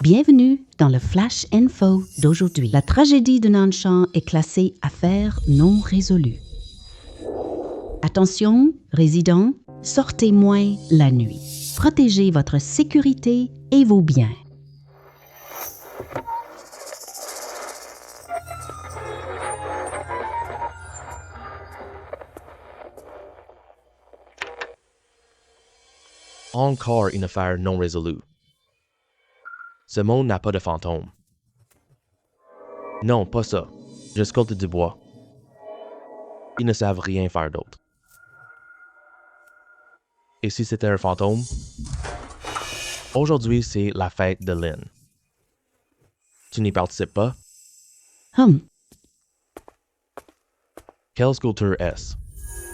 Bienvenue dans le Flash Info d'aujourd'hui. La tragédie de Nanshan est classée affaire non résolue. Attention, résidents, sortez moins la nuit. Protégez votre sécurité et vos biens. Encore une affaire non résolue. Ce monde n'a pas de fantôme. Non, pas ça. Je sculpte du bois. Ils ne savent rien faire d'autre. Et si c'était un fantôme? Aujourd'hui, c'est la fête de Lynn. Tu n'y participes pas? Quelle sculpture est-ce?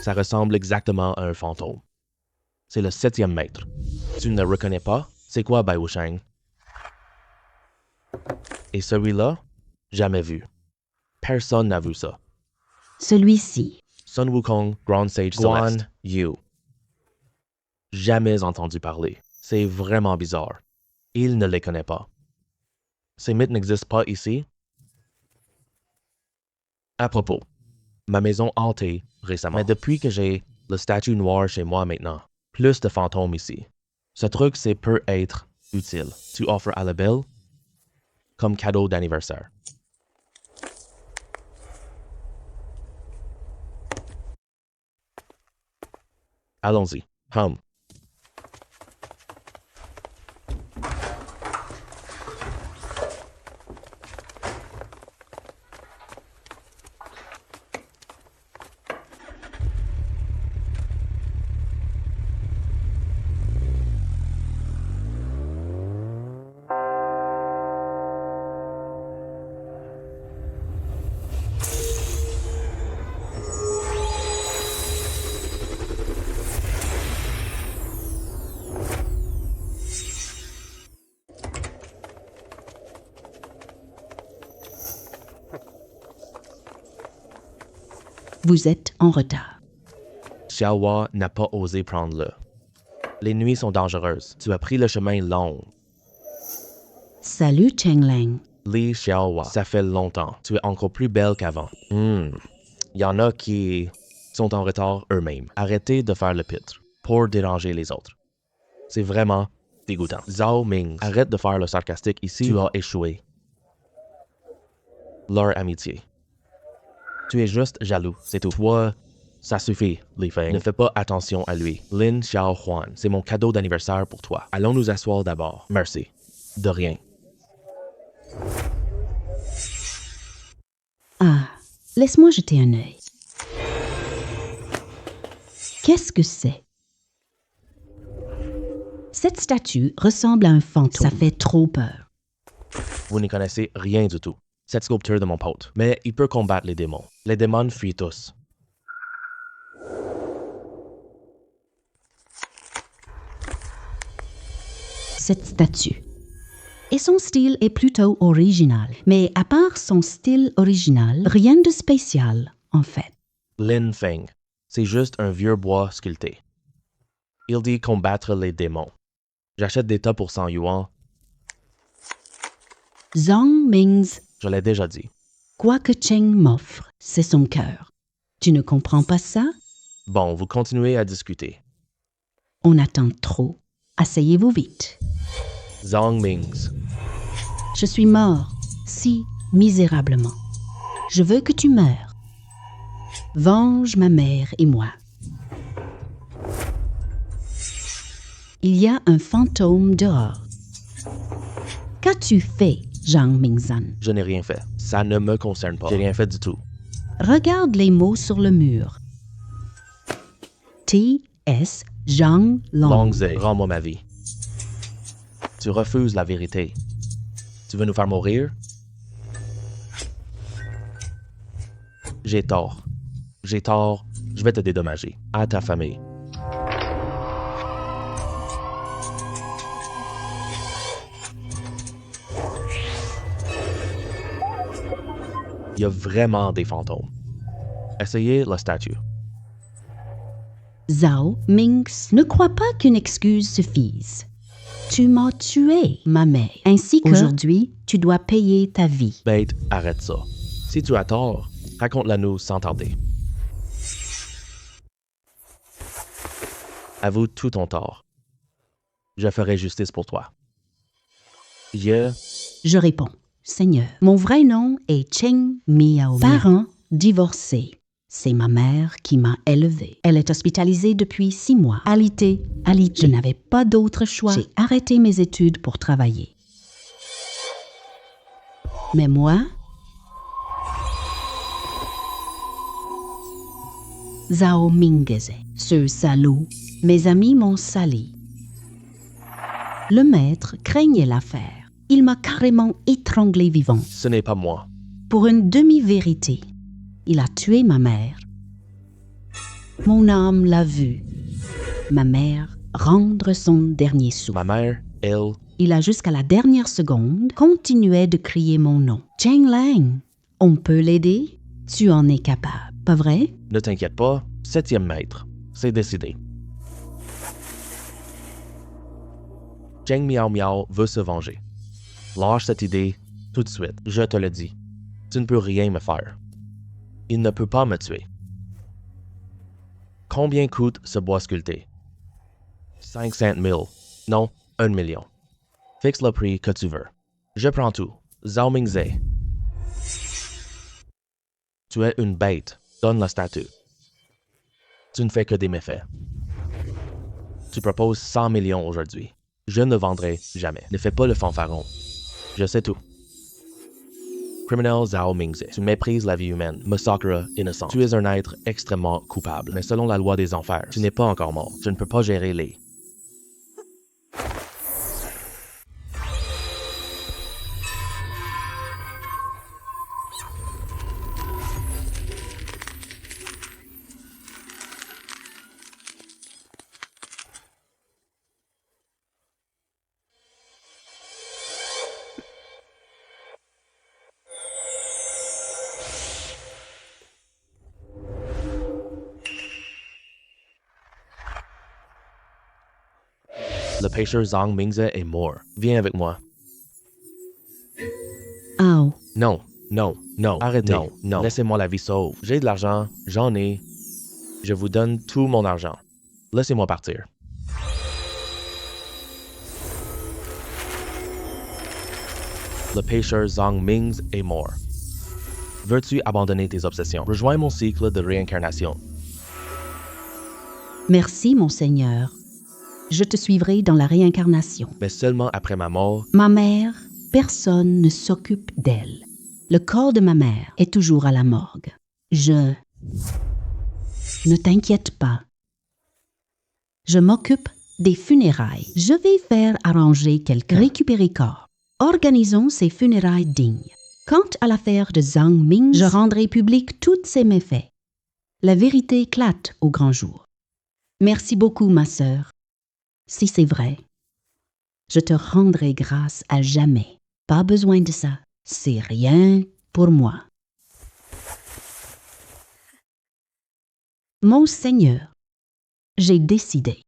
Ça ressemble exactement à un fantôme. C'est le 7e maître. Tu ne le reconnais pas? C'est quoi, Bai Wusheng? Et celui-là? Jamais vu. Personne n'a vu ça. Celui-ci. Sun Wukong, Grand Sage Guan Yu. Jamais entendu parler. C'est vraiment bizarre. Il ne les connaît pas. Ces mythes n'existent pas ici? À propos, ma maison hantée récemment. Mais depuis que j'ai le statue noir chez moi maintenant, plus de fantômes ici. Ce truc, c'est peut être utile. Tu offres à la belle comme cadeau d'anniversaire. Allons-y. Vous êtes en retard. Xiaohua n'a pas osé prendre le. Les nuits sont dangereuses. Tu as pris le chemin long. Salut, Chengleng. Li Xiaohua, ça fait longtemps. Tu es encore plus belle qu'avant. Il y en a qui sont en retard eux-mêmes. Arrêtez de faire le pitre pour déranger les autres. C'est vraiment dégoûtant. Zhao Ming, arrête de faire le sarcastique ici. Tu as échoué. Leur amitié. Tu es juste jaloux, c'est tout. Toi, ça suffit, Li Feng. Ne fais pas attention à lui. Lin Xiaohuan, c'est mon cadeau d'anniversaire pour toi. Allons nous asseoir d'abord. Merci. De rien. Ah, laisse-moi jeter un œil. Qu'est-ce que c'est? Cette statue ressemble à un fantôme. Ça fait trop peur. Vous n'y connaissez rien du tout. Cette sculpture de mon pote. Mais il peut combattre les démons. Les démons fuient tous. Cette statue. Et son style est plutôt original. Mais à part son style original, rien de spécial, en fait. Lin Feng. C'est juste un vieux bois sculpté. Il dit combattre les démons. J'achète des tas pour 100 yuan. Zhang Ming's. Je l'ai déjà dit. Quoi que Cheng m'offre, c'est son cœur. Tu ne comprends pas ça? Bon, vous continuez à discuter. On attend trop. Asseyez-vous vite. Zhang Ming's. Je suis mort, si misérablement. Je veux que tu meures. Venge ma mère et moi. Il y a un fantôme dehors. Qu'as-tu fait, Zhang Mingzan? Je n'ai rien fait. Ça ne me concerne pas. J'ai rien fait du tout. Regarde les mots sur le mur. T.S. Zhang Long. Longzhe, rends-moi ma vie. Tu refuses la vérité. Tu veux nous faire mourir? J'ai tort. J'ai tort. Je vais te dédommager. À ta famille. Il y a vraiment des fantômes. Essayez la statue. Zhao Ming ne croit pas qu'une excuse suffise. Tu m'as tué, ma mère. Ainsi qu'aujourd'hui, tu dois payer ta vie. Bête, arrête ça. Si tu as tort, raconte-la-nous sans tarder. Avoue tout ton tort. Je ferai justice pour toi. Je réponds, Seigneur, mon vrai nom est Cheng Miao. Parents divorcés. C'est ma mère qui m'a élevée. Elle est hospitalisée depuis 6 mois. Alité. Je n'avais pas d'autre choix. J'ai arrêté mes études pour travailler. Mais moi, Zhao Mingze, ce salaud, mes amis m'ont sali. Le maître craignait l'affaire. Il m'a carrément étranglé vivant. Ce n'est pas moi. Pour une demi-vérité, il a tué ma mère. Mon âme l'a vu. Ma mère rendre son dernier sou. Ma mère, elle... Il a jusqu'à la dernière seconde continué de crier mon nom. Cheng Lang, on peut l'aider? Tu en es capable, pas vrai? Ne t'inquiète pas, 7e maître. C'est décidé. Cheng Miao Miao veut se venger. Lâche cette idée tout de suite, je te le dis. Tu ne peux rien me faire. Il ne peut pas me tuer. Combien coûte ce bois sculpté? 500 000. Non, 1 million. Fixe le prix que tu veux. Je prends tout. Zhao Mingze. Tu es une bête. Donne la statue. Tu ne fais que des méfaits. Tu proposes 100 millions aujourd'hui. Je ne vendrai jamais. Ne fais pas le fanfaron. Je sais tout. Criminel Zhao Mingze, tu méprises la vie humaine, Masakura innocent. Tu es un être extrêmement coupable, mais selon la loi des enfers, tu n'es pas encore mort. Je ne peux pas gérer les... Le pêcheur Zhang Mingze est mort. Viens avec moi. Oh. Non, non, non. Arrêtez. Non, non. Laissez-moi la vie sauve. J'ai de l'argent, j'en ai. Je vous donne tout mon argent. Laissez-moi partir. Le pêcheur Zhang Mingze est mort. Veux-tu abandonner tes obsessions? Rejoins mon cycle de réincarnation. Merci, mon Seigneur. Je te suivrai dans la réincarnation. Mais seulement après ma mort. Ma mère, personne ne s'occupe d'elle. Le corps de ma mère est toujours à la morgue. Ne t'inquiète pas. Je m'occupe des funérailles. Je vais faire arranger quelqu'un. Récupérer corps. Organisons ces funérailles dignes. Quant à l'affaire de Zhang Ming, je rendrai public tous ses méfaits. La vérité éclate au grand jour. Merci beaucoup, ma sœur. Si c'est vrai, je te rendrai grâce à jamais. Pas besoin de ça. C'est rien pour moi. Mon Seigneur, j'ai décidé.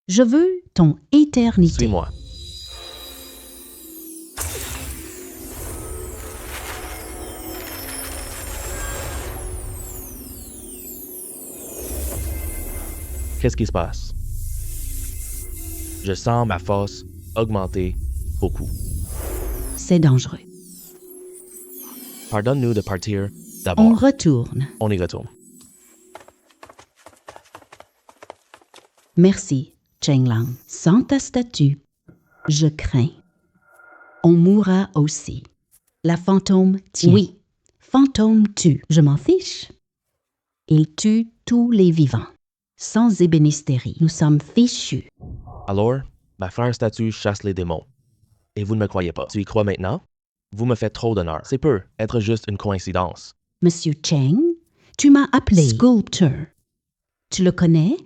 Je veux ton éternité. Suis-moi. Qu'est-ce qui se passe? Je sens ma force augmenter beaucoup. C'est dangereux. Pardonne-nous de partir d'abord. On retourne. On y retourne. Merci, Cheng Lang. Sans ta statue, je crains. On mourra aussi. La fantôme tient. Oui, fantôme tue. Je m'en fiche. Il tue tous les vivants. Sans ébénisterie, nous sommes fichus. Alors, ma frère statue chasse les démons. Et vous ne me croyez pas. Tu y crois maintenant? Vous me faites trop d'honneur. C'est peu, être juste une coïncidence. Monsieur Cheng, tu m'as appelé Sculptor. Tu le connais?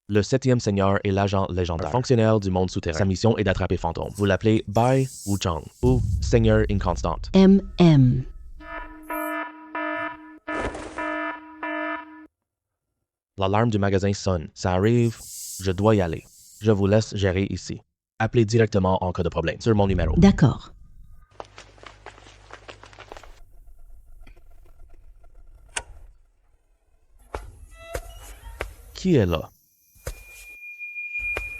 Le 7e seigneur est l'agent légendaire, fonctionnaire du monde souterrain. Sa mission est d'attraper fantômes. Vous l'appelez Bai Wuchang ou Seigneur Inconstante. MM. L'alarme du magasin sonne. Ça arrive, je dois y aller. Je vous laisse gérer ici. Appelez directement en cas de problème sur mon numéro. D'accord. Qui est là?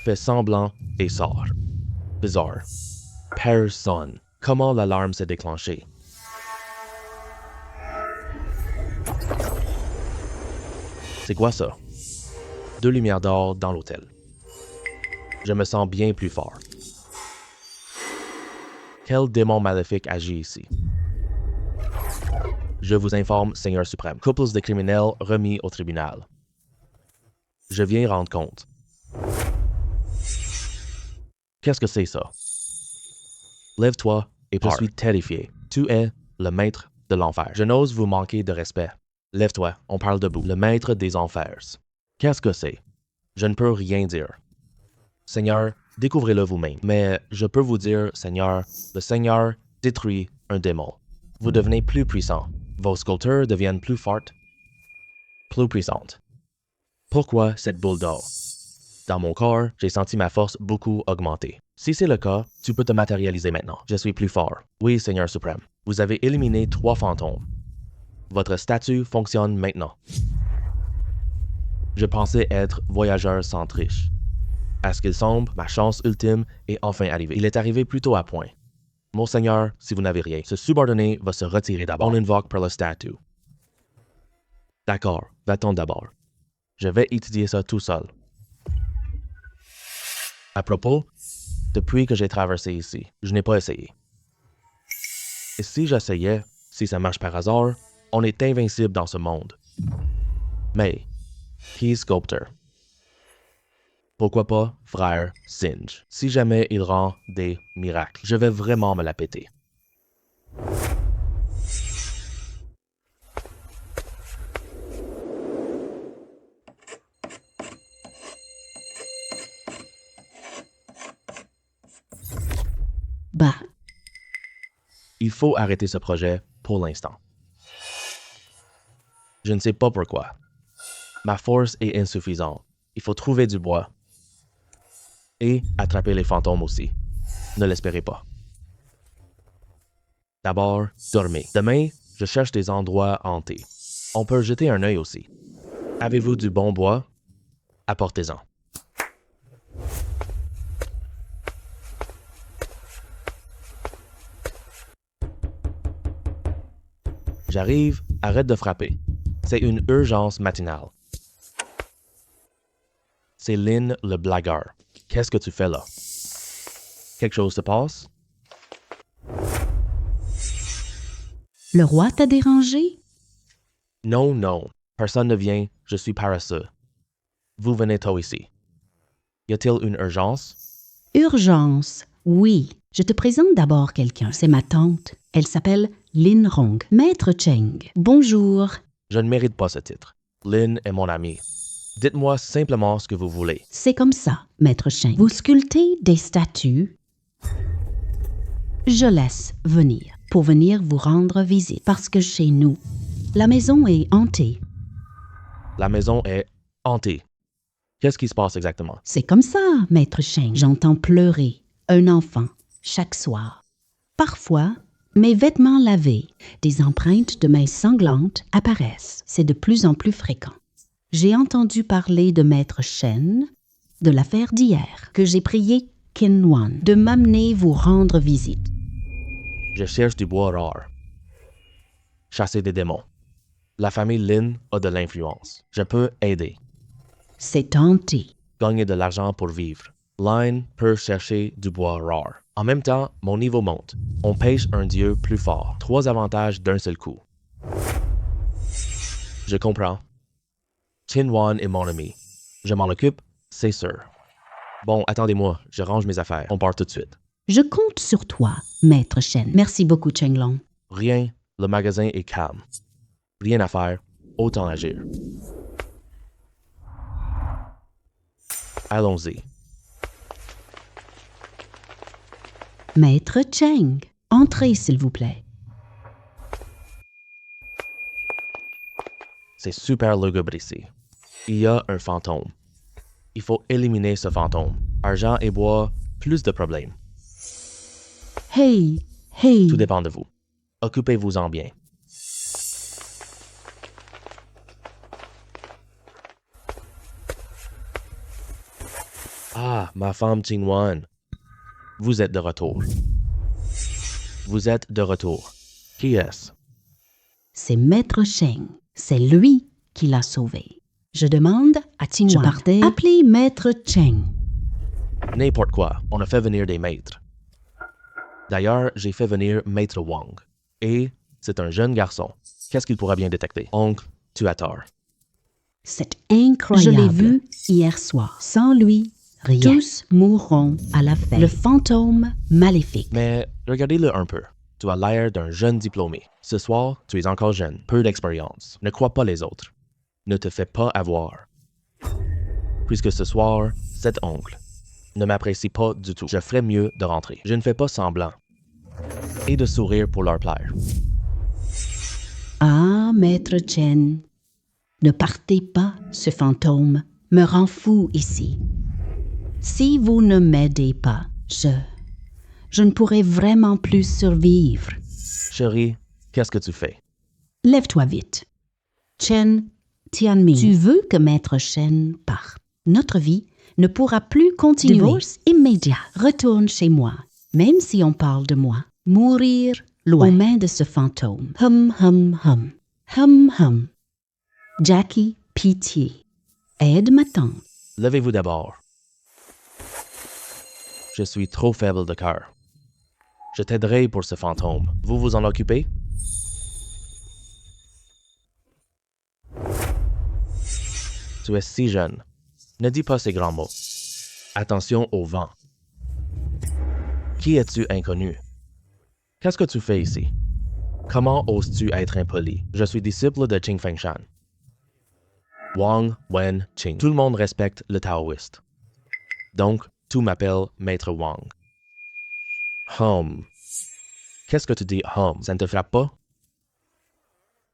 Fait semblant et sort. Bizarre. Personne. Comment l'alarme s'est déclenchée? C'est quoi ça? 2 lumières d'or dans l'hôtel. Je me sens bien plus fort. Quel démon maléfique agit ici? Je vous informe, Seigneur suprême. Couples de criminels remis au tribunal. Je viens rendre compte. Qu'est-ce que c'est ça? Lève-toi et je suis terrifié. Tu es le maître de l'enfer. Je n'ose vous manquer de respect. Lève-toi, on parle debout. Le maître des enfers. Qu'est-ce que c'est? Je ne peux rien dire. Seigneur, découvrez-le vous-même. Mais je peux vous dire, Seigneur, le Seigneur détruit un démon. Vous devenez plus puissant. Vos sculptures deviennent plus fortes, plus puissantes. Pourquoi cette boule d'or? Dans mon corps, j'ai senti ma force beaucoup augmenter. Si c'est le cas, tu peux te matérialiser maintenant. Je suis plus fort. Oui, Seigneur suprême. Vous avez éliminé 3 fantômes. Votre statut fonctionne maintenant. Je pensais être voyageur sans triche. À ce qu'il semble, ma chance ultime est enfin arrivée. Il est arrivé plus tôt à point. Mon Seigneur, si vous n'avez rien, ce subordonné va se retirer d'abord. On invoque par le statut. D'accord, va-t-on d'abord. Je vais étudier ça tout seul. À propos, depuis que j'ai traversé ici, je n'ai pas essayé. Et si j'essayais, si ça marche par hasard, on est invincible dans ce monde. Mais, qui est sculpteur? Pourquoi pas frère Singe? Si jamais il rend des miracles, je vais vraiment me la péter. Bah, Il faut arrêter ce projet pour l'instant. Je ne sais pas pourquoi. Ma force est insuffisante. Il faut trouver du bois. Et attraper les fantômes aussi. Ne l'espérez pas. D'abord, dormez. Demain, je cherche des endroits hantés. On peut jeter un œil aussi. Avez-vous du bon bois? Apportez-en. J'arrive, arrête de frapper. C'est une urgence matinale. C'est Lynn le blagueur. Qu'est-ce que tu fais là? Quelque chose se passe? le roi t'a dérangé? Non, non. Personne ne vient, je suis paresseux. Vous venez tôt ici. Y a-t-il une urgence? Urgence, oui. Je te présente d'abord quelqu'un. C'est ma tante. Elle s'appelle Lin Rong. Maître Cheng. Bonjour. Je ne mérite pas ce titre. Lynn est mon amie. Dites-moi simplement ce que vous voulez. C'est comme ça, Maître Cheng. Vous sculptez des statues. Je laisse venir pour venir vous rendre visite parce que chez nous, la maison est hantée. La maison est hantée. Qu'est-ce qui se passe exactement? C'est comme ça, Maître Cheng. J'entends pleurer un enfant chaque soir. Parfois, mes vêtements lavés, des empreintes de mains sanglantes apparaissent. C'est de plus en plus fréquent. J'ai entendu parler de Maître Shen, de l'affaire d'hier, que j'ai prié Qinwan de m'amener vous rendre visite. Je cherche du bois rare. Chasser des démons. La famille Lin a de l'influence. Je peux aider. C'est tenté. Gagner de l'argent pour vivre. Line peut chercher du bois rare. En même temps, mon niveau monte. On pêche un dieu plus fort. 3 avantages d'un seul coup. Je comprends. Qinwan est mon ami. Je m'en occupe, c'est sûr. Bon, attendez-moi, je range mes affaires. On part tout de suite. Je compte sur toi, Maître Shen. Merci beaucoup, Chenglong. Rien, le magasin est calme. Rien à faire, autant agir. Allons-y. Maître Cheng, entrez, s'il vous plaît. C'est super lugubre ici. Il y a un fantôme. Il faut éliminer ce fantôme. Argent et bois, plus de problèmes. Hey, hey. Tout dépend de vous. Occupez-vous-en bien. Ah, ma femme Qingwan. Vous êtes de retour. Vous êtes de retour. Qui est-ce? C'est Maître Cheng. C'est lui qui l'a sauvé. Je demande à Qingwan. Je partais appeler Maître Cheng. N'importe quoi. On a fait venir des maîtres. D'ailleurs, j'ai fait venir Maître Wang. Et c'est un jeune garçon. Qu'est-ce qu'il pourra bien détecter? Oncle, tu as tort. C'est incroyable. Je l'ai vu hier soir. Sans lui, rien. Tous mourront à la fin. Le fantôme maléfique. Mais regardez-le un peu. Tu as l'air d'un jeune diplômé. Ce soir, tu es encore jeune, peu d'expérience. Ne crois pas les autres. Ne te fais pas avoir. Puisque ce soir, cet oncle ne m'apprécie pas du tout. Je ferais mieux de rentrer. Je ne fais pas semblant. Et de sourire pour leur plaire. Ah, Maître Chen, ne partez pas, ce fantôme me rend fou ici. Si vous ne m'aidez pas, je ne pourrai vraiment plus survivre. Chérie, qu'est-ce que tu fais? Lève-toi vite. Chen Tianming, tu veux que Maître Chen parte. Notre vie ne pourra plus continuer. Divorce immédiat. Retourne chez moi, même si on parle de moi. Mourir loin aux mains de ce fantôme. Hum, hum, hum. Hum, hum. Jackie, pitié. Aide ma tante. Levez-vous d'abord. Je suis trop faible de cœur. Je t'aiderai pour ce fantôme. Vous vous en occupez? Tu es si jeune. Ne dis pas ces grands mots. Attention au vent. Qui es-tu, inconnu? Qu'est-ce que tu fais ici? Comment oses-tu être impoli? Je suis disciple de Qing Fengshan. Wang Wen Qing. Tout le monde respecte le taoïste. Donc, tu m'appelles Maître Wang. Qu'est-ce que tu dis, Ça ne te frappe pas?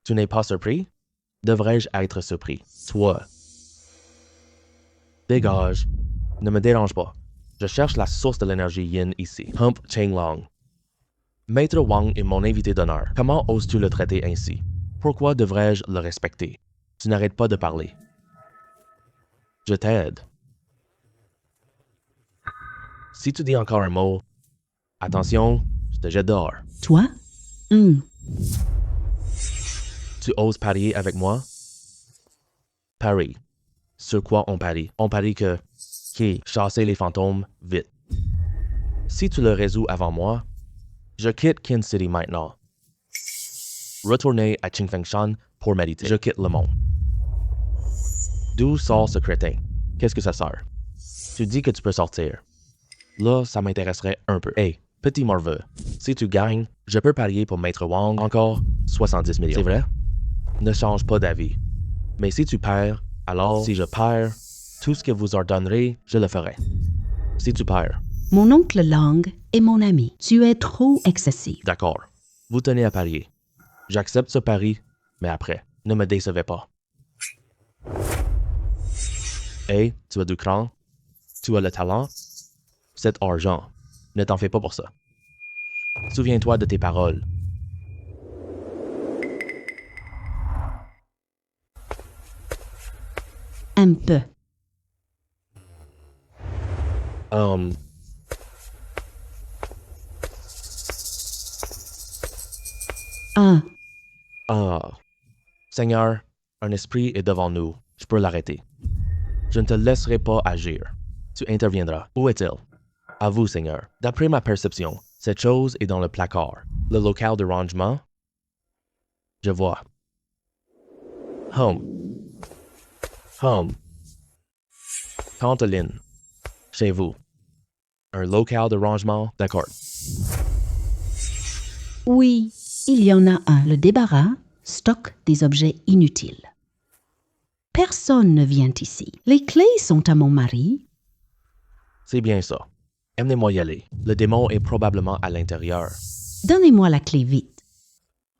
Tu n'es pas surpris? Devrais-je être surpris? Toi. Dégage. Ne me dérange pas. Je cherche la source de l'énergie yin ici. Hump Chenglong. Maître Wang est mon invité d'honneur. Comment oses-tu le traiter ainsi? Pourquoi devrais-je le respecter? Tu n'arrêtes pas de parler. Je t'aide. Si tu dis encore un mot, attention, je te jette dehors. Toi? Tu oses parier avec moi? Parie. Sur quoi on parie? On parie que... chasser les fantômes, vite. Si tu le résous avant moi, je quitte Qin City maintenant. Retournez à Qing Fengshan pour méditer. Je quitte le monde. D'où sort ce crétin? Qu'est-ce que ça sert? Tu dis que tu peux sortir. Là, ça m'intéresserait un peu. Hey, petit morveux, si tu gagnes, je peux parier pour Maître Wang encore 70 millions. C'est vrai? Ne change pas d'avis. Mais si tu perds, alors si je perds, tout ce que vous ordonnerez, je le ferai. Si tu perds. Mon oncle Lang est mon ami. Tu es trop excessif. D'accord. Vous tenez à parier. J'accepte ce pari, mais après, ne me décevez pas. Hey, tu as du cran? Tu as le talent? C'est argent. Ne t'en fais pas pour ça. Souviens-toi de tes paroles. Un peu. Seigneur, un esprit est devant nous. Je peux l'arrêter. Je ne te laisserai pas agir. Tu interviendras. Où est-il? À vous, Seigneur. D'après ma perception, cette chose est dans le placard. Le local de rangement? Je vois. Tanteline. Chez vous. Un local de rangement? D'accord. Oui, il y en a un. Le débarras stocke des objets inutiles. Personne ne vient ici. Les clés sont à mon mari. C'est bien ça. Emmenez-moi y aller. Le démon est probablement à l'intérieur. Donnez-moi la clé vite.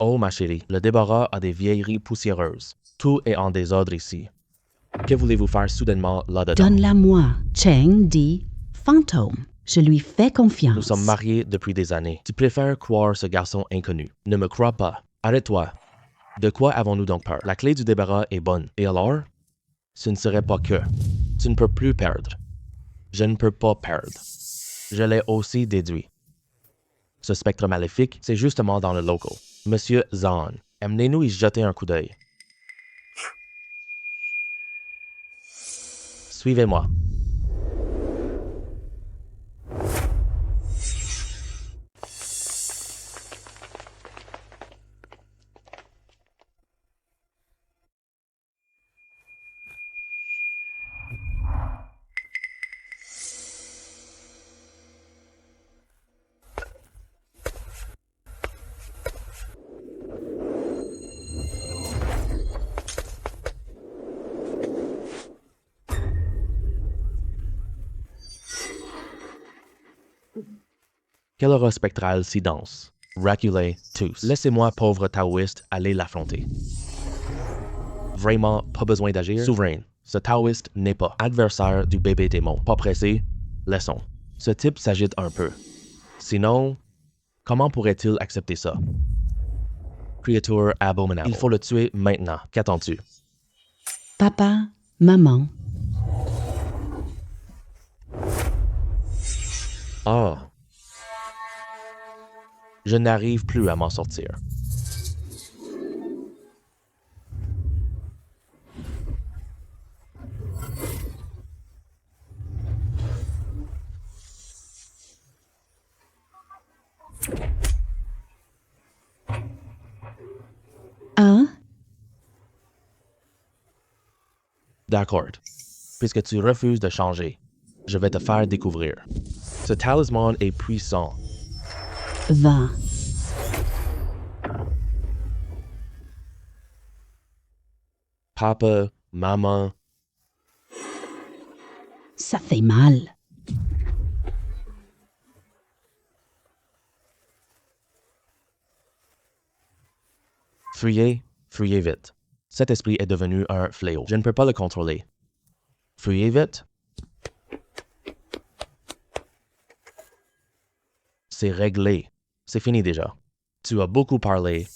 Oh, ma chérie, le débarras a des vieilleries poussiéreuses. Tout est en désordre ici. Que voulez-vous faire soudainement là-dedans? Donne-la-moi. Cheng dit fantôme. Je lui fais confiance. Nous sommes mariés depuis des années. Tu préfères croire ce garçon inconnu. Ne me crois pas. Arrête-toi. De quoi avons-nous donc peur? La clé du débarras est bonne. Et alors? Ce ne serait pas que. Tu ne peux plus perdre. Je ne peux pas perdre. Je l'ai aussi déduit. Ce spectre maléfique, c'est justement dans le local. Monsieur Zahn, amenez-nous y jeter un coup d'œil. Suivez-moi. Quelle aura spectrale si dense. Reculez tous. Laissez-moi, pauvre taoïste, aller l'affronter. Vraiment, pas besoin d'agir. Souverain, ce taoïste n'est pas adversaire du bébé démon. Pas pressé, laissons. Ce type s'agite un peu. Sinon, comment pourrait-il accepter ça? Créature abominable. Il faut le tuer maintenant. Qu'attends-tu? Papa, maman, Ah. Je n'arrive plus à m'en sortir. un, D'accord. Puisque tu refuses de changer, je vais te faire découvrir. Ce talisman est puissant. 20, Papa, maman, ça fait mal. fuyez, fuyez vite. Cet esprit est devenu un fléau. Je ne peux pas le contrôler. Fuyez vite. C'est réglé. C'est fini déjà. Tu as beaucoup parlé.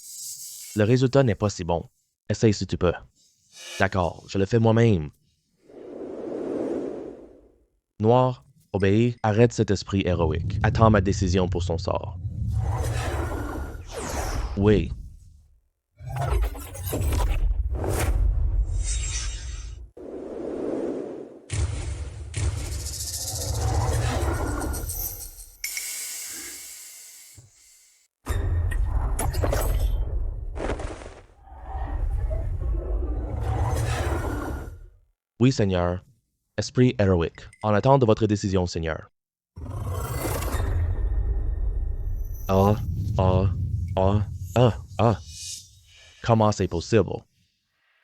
Le résultat n'est pas si bon. Essaye si tu peux. D'accord, je le fais moi-même. Noir, obéis, arrête cet esprit héroïque. Attends ma décision pour son sort. Oui. Oui, Seigneur. Esprit héroïque. En attente de votre décision, Seigneur. Ah. Comment c'est possible?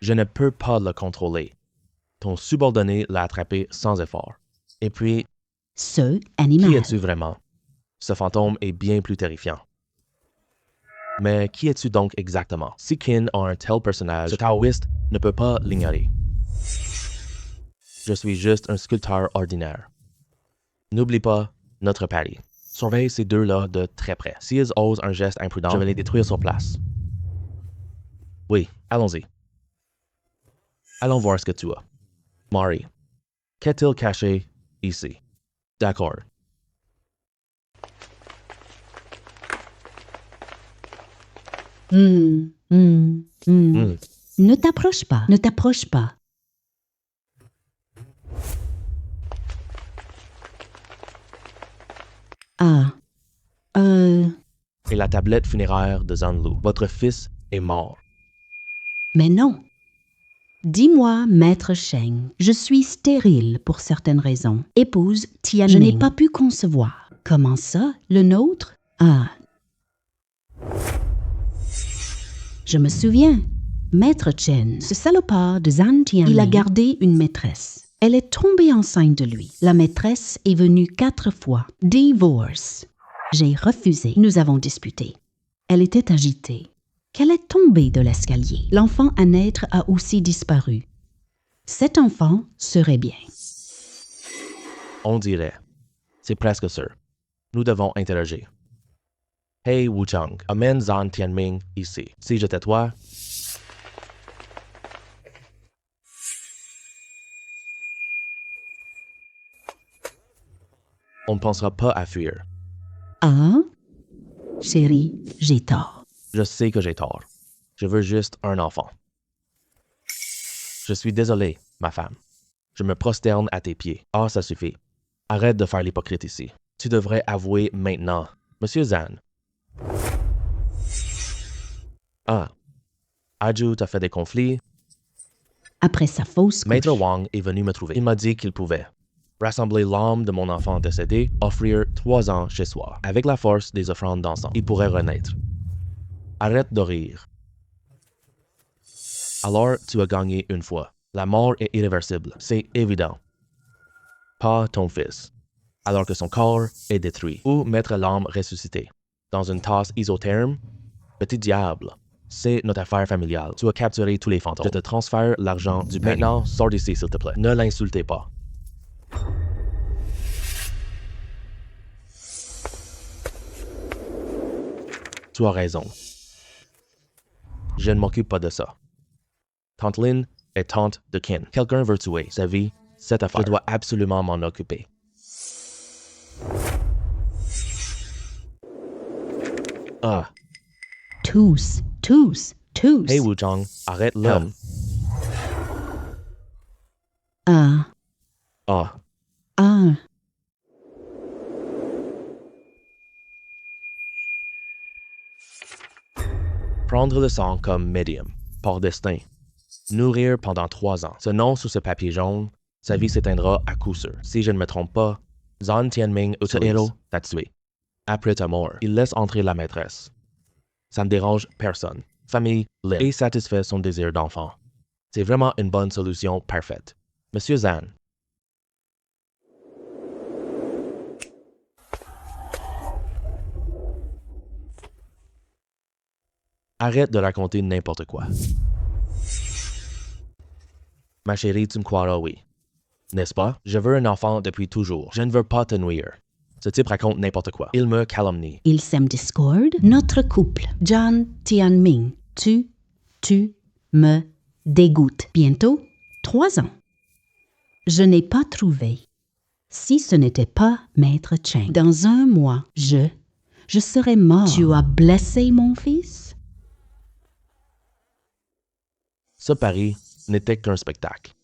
Je ne peux pas le contrôler. Ton subordonné l'a attrapé sans effort. Et puis, Ce qui animal. es-tu vraiment? Ce fantôme est bien plus terrifiant. Mais qui es-tu donc exactement? Si Qin a un tel personnage, ce taoïste ne peut pas l'ignorer. Je suis juste un sculpteur ordinaire. N'oublie pas notre pari. Surveille ces deux-là de très près. S'ils osent un geste imprudent, je vais les détruire sur place. Oui, allons-y. Allons voir ce que tu as. Mari, qu'est-il caché ici? D'accord. Ne t'approche pas, ne t'approche pas. Ah, Et la tablette funéraire de Zanlu. Votre fils est mort. mais non. Dis-moi, maître Cheng, je suis stérile pour certaines raisons. Épouse Tianming. Je n'ai pas pu concevoir. Comment ça, le nôtre? Ah. Je me souviens. Maître Chen, ce salopard de Zhan Tianming, il a gardé une maîtresse. Elle est tombée enceinte de lui. La maîtresse est venue 4 fois. Divorce. J'ai refusé. Nous avons disputé. Elle était agitée. Qu'elle est tombée de l'escalier. L'enfant à naître a aussi disparu. Cet enfant serait bien. On dirait. C'est presque sûr. Nous devons interroger. Hey Wu Chang, amène Zhan Tianming ici. Si j'étais toi, on ne pensera pas à fuir. Ah, chérie, j'ai tort. Je sais que j'ai tort. Je veux juste un enfant. Je suis désolé, ma femme. Je me prosterne à tes pieds. Ah, ça suffit. Arrête de faire l'hypocrite ici. Tu devrais avouer maintenant. Monsieur Zhan. Ah. Aju t'a fait des conflits. Après sa fausse couche. Maître Wang est venu me trouver. Il m'a dit qu'il pouvait rassembler l'âme de mon enfant décédé, offrir 3 ans chez soi. Avec la force des offrandes d'encens, il pourrait renaître. Arrête de rire. Alors, tu as gagné une fois. La mort est irréversible, c'est évident. Pas ton fils. Alors que son corps est détruit. Ou mettre l'âme ressuscitée. Dans une tasse isotherme? Petit diable. C'est notre affaire familiale. Tu as capturé tous les fantômes. Je te transfère l'argent du panier. Maintenant, sors d'ici, s'il te plaît. Ne l'insultez pas. Tu as raison. Je ne m'occupe pas de ça. Tante Lin est tante de Kin. Quelqu'un veut tuer sa vie, cette affaire. Je dois absolument m'en occuper. Ah. Tous. Hey Wu Chang, arrête là. Ah. Prendre le sang comme médium, par destin. Nourrir pendant 3 ans. Ce nom sous ce papier jaune, sa vie s'éteindra à coup sûr. Si je ne me trompe pas, Zhan Tianming utilise ce héros t'a tué. Après ta mort, il laisse entrer la maîtresse. Ça ne dérange personne. Famille, Lin, et satisfait son désir d'enfant. C'est vraiment une bonne solution parfaite. Monsieur Zhan. Arrête de raconter n'importe quoi. Ma chérie, tu me croiras, oui. N'est-ce pas? Je veux un enfant depuis toujours. Je ne veux pas te nuire. Ce type raconte n'importe quoi. Il me calomnie. Il sème discorde. Notre couple, Zhan Tianming, tu me dégoûtes. Bientôt 3 ans. Je n'ai pas trouvé. Si ce n'était pas Maître Cheng, dans 1 mois, je serais mort. Tu as blessé mon fils? Ce pari n'était qu'un spectacle.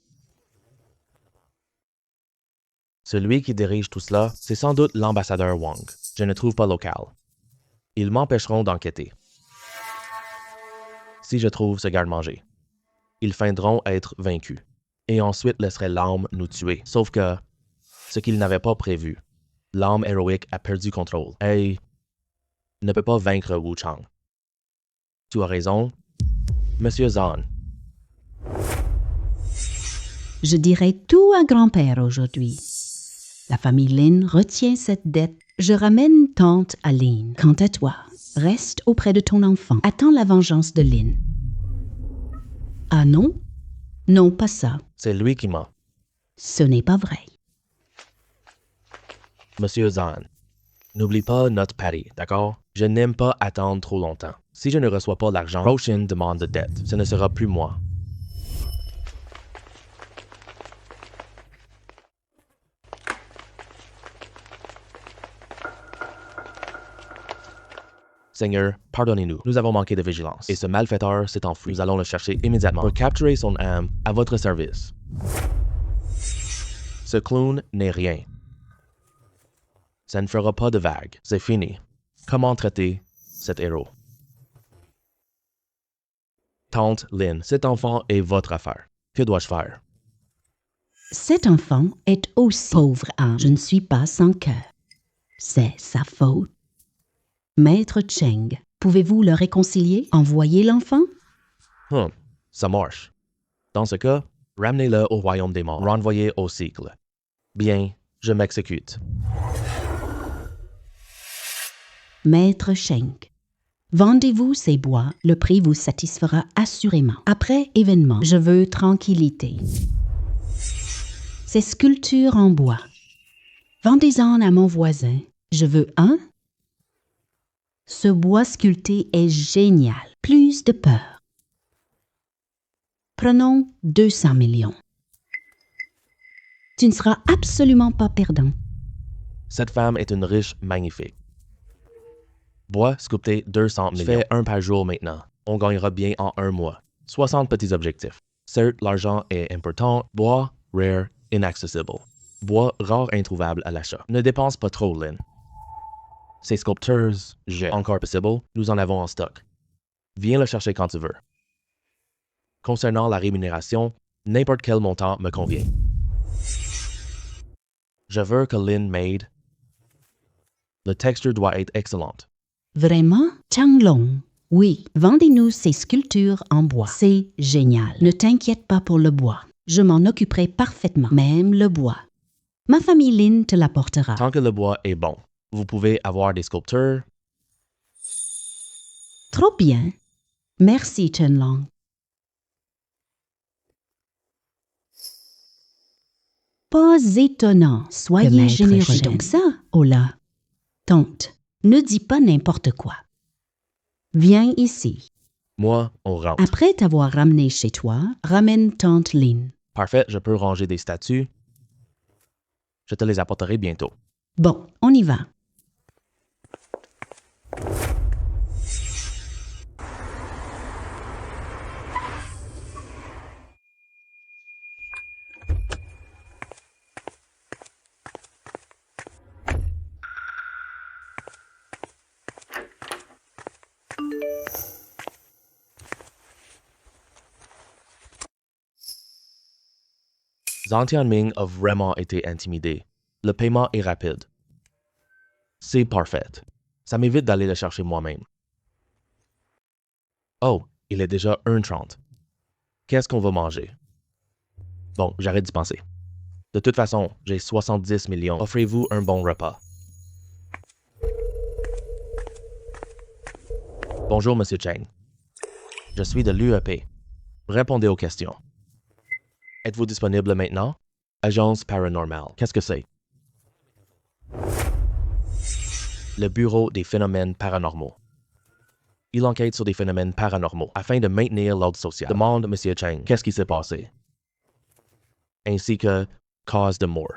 Celui qui dirige tout cela, c'est sans doute l'ambassadeur Wang. Je ne trouve pas local. Ils m'empêcheront d'enquêter. Si je trouve ce garde-manger, ils feindront être vaincus, et ensuite laisseraient l'âme nous tuer. Sauf que, ce qu'ils n'avaient pas prévu, l'âme héroïque a perdu contrôle et ne peut pas vaincre Wu Chang. Tu as raison, Monsieur Zhan. Je dirai tout à grand-père aujourd'hui. La famille Lin retient cette dette. Je ramène tante à Lin. Quant à toi, reste auprès de ton enfant. Attends la vengeance de Lin. Ah non? Non, pas ça. C'est lui qui ment. Ce n'est pas vrai. Monsieur Zhan, n'oublie pas notre pari, d'accord? Je n'aime pas attendre trop longtemps. Si je ne reçois pas l'argent, prochaine demande de dette, ce ne sera plus moi. Seigneur, pardonnez-nous. Nous avons manqué de vigilance. Et ce malfaiteur s'est enfui. Nous allons le chercher immédiatement pour capturer son âme à votre service. Ce clown n'est rien. Ça ne fera pas de vagues. C'est fini. Comment traiter cet héros? Tante Lin, cet enfant est votre affaire. Que dois-je faire? Cet enfant est aussi pauvre âme. Je ne suis pas sans cœur. C'est sa faute. Maître Cheng, pouvez-vous le réconcilier? Envoyer l'enfant? Ça marche. Dans ce cas, ramenez-le au royaume des morts, renvoyez au cycle. Bien, je m'exécute. Maître Cheng, vendez-vous ces bois, le prix vous satisfera assurément. Après événement, je veux tranquillité. ces sculptures en bois. Vendez-en à mon voisin. Je veux un. Ce bois sculpté est génial. Plus de peur. Prenons 200 millions. Tu ne seras absolument pas perdant. Cette femme est une riche magnifique. Bois sculpté 200 millions. Fais un par jour maintenant. On gagnera bien en un mois. 60 petits objectifs. Certes, l'argent est important. Bois, rare, inaccessible. Bois, rare, introuvable à l'achat. Ne dépense pas trop, Lynn. Ces sculptures, encore possible, nous en avons en stock. Viens le chercher quand tu veux. Concernant la rémunération, n'importe quel montant me convient. Je veux que Lynn m'aide. La texture doit être excellente. Vraiment? Changlong? Oui, vendez-nous ces sculptures en bois. C'est génial. Ne t'inquiète pas pour le bois. Je m'en occuperai parfaitement. Même le bois. Ma famille Lynn te l'apportera. Tant que le bois est bon, vous pouvez avoir des sculptures. Trop bien. Merci, Chenlong. Pas étonnant. Soyez généreux. C'est donc ça, Ola. Tante, ne dis pas n'importe quoi. Viens ici. Moi, on rentre. Après t'avoir ramené chez toi, ramène tante Lynn. Parfait, je peux ranger des statues. Je te les apporterai bientôt. Bon, on y va. Zhang Tianming a vraiment été intimidé. Le paiement est rapide. C'est parfait. Ça m'évite d'aller le chercher moi-même. Oh, il est déjà 1h30. Qu'est-ce qu'on va manger? Bon, j'arrête d'y penser. De toute façon, j'ai 70 millions. Offrez-vous un bon repas. Bonjour, Monsieur Cheng. Je suis de l'UEP. Répondez aux questions. Êtes-vous disponible maintenant? Agence paranormale. Qu'est-ce que c'est? Le Bureau des phénomènes paranormaux. Il enquête sur des phénomènes paranormaux afin de maintenir l'ordre social. Demande M. Cheng qu'est-ce qui s'est passé. Ainsi que cause de mort.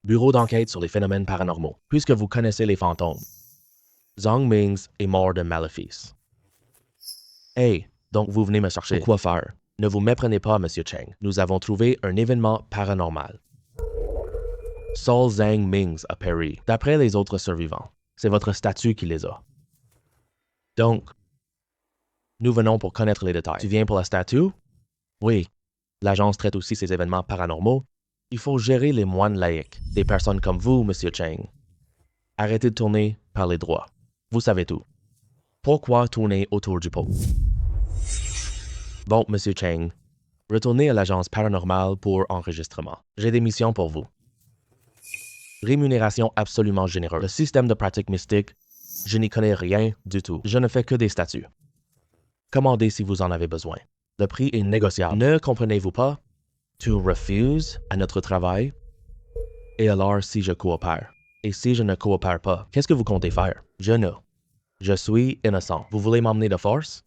Bureau d'enquête sur les phénomènes paranormaux. Puisque vous connaissez les fantômes. Zhang Mings est mort d'un maléfice. Hey, donc vous venez me chercher. Quoi faire? Ne vous méprenez pas, M. Cheng. Nous avons trouvé un événement paranormal. Sol Zhang Mings a péri, d'après les autres survivants. C'est votre statut qui les a. Donc, nous venons pour connaître les détails. Tu viens pour la statue? Oui. L'agence traite aussi ces événements paranormaux. Il faut gérer les moines laïcs, des personnes comme vous, M. Cheng. Arrêtez de tourner, parlez droit. Vous savez tout. Pourquoi tourner autour du pot? Bon, M. Cheng, retournez à l'agence paranormale pour enregistrement. J'ai des missions pour vous. Rémunération absolument généreuse. Le système de pratique mystique, je n'y connais rien du tout. Je ne fais que des statues. Commandez si vous en avez besoin. Le prix est négociable. Ne comprenez-vous pas? Tu refuses à notre travail? Et alors si je coopère? Et si je ne coopère pas, qu'est-ce que vous comptez faire? Je suis innocent. Vous voulez m'emmener de force?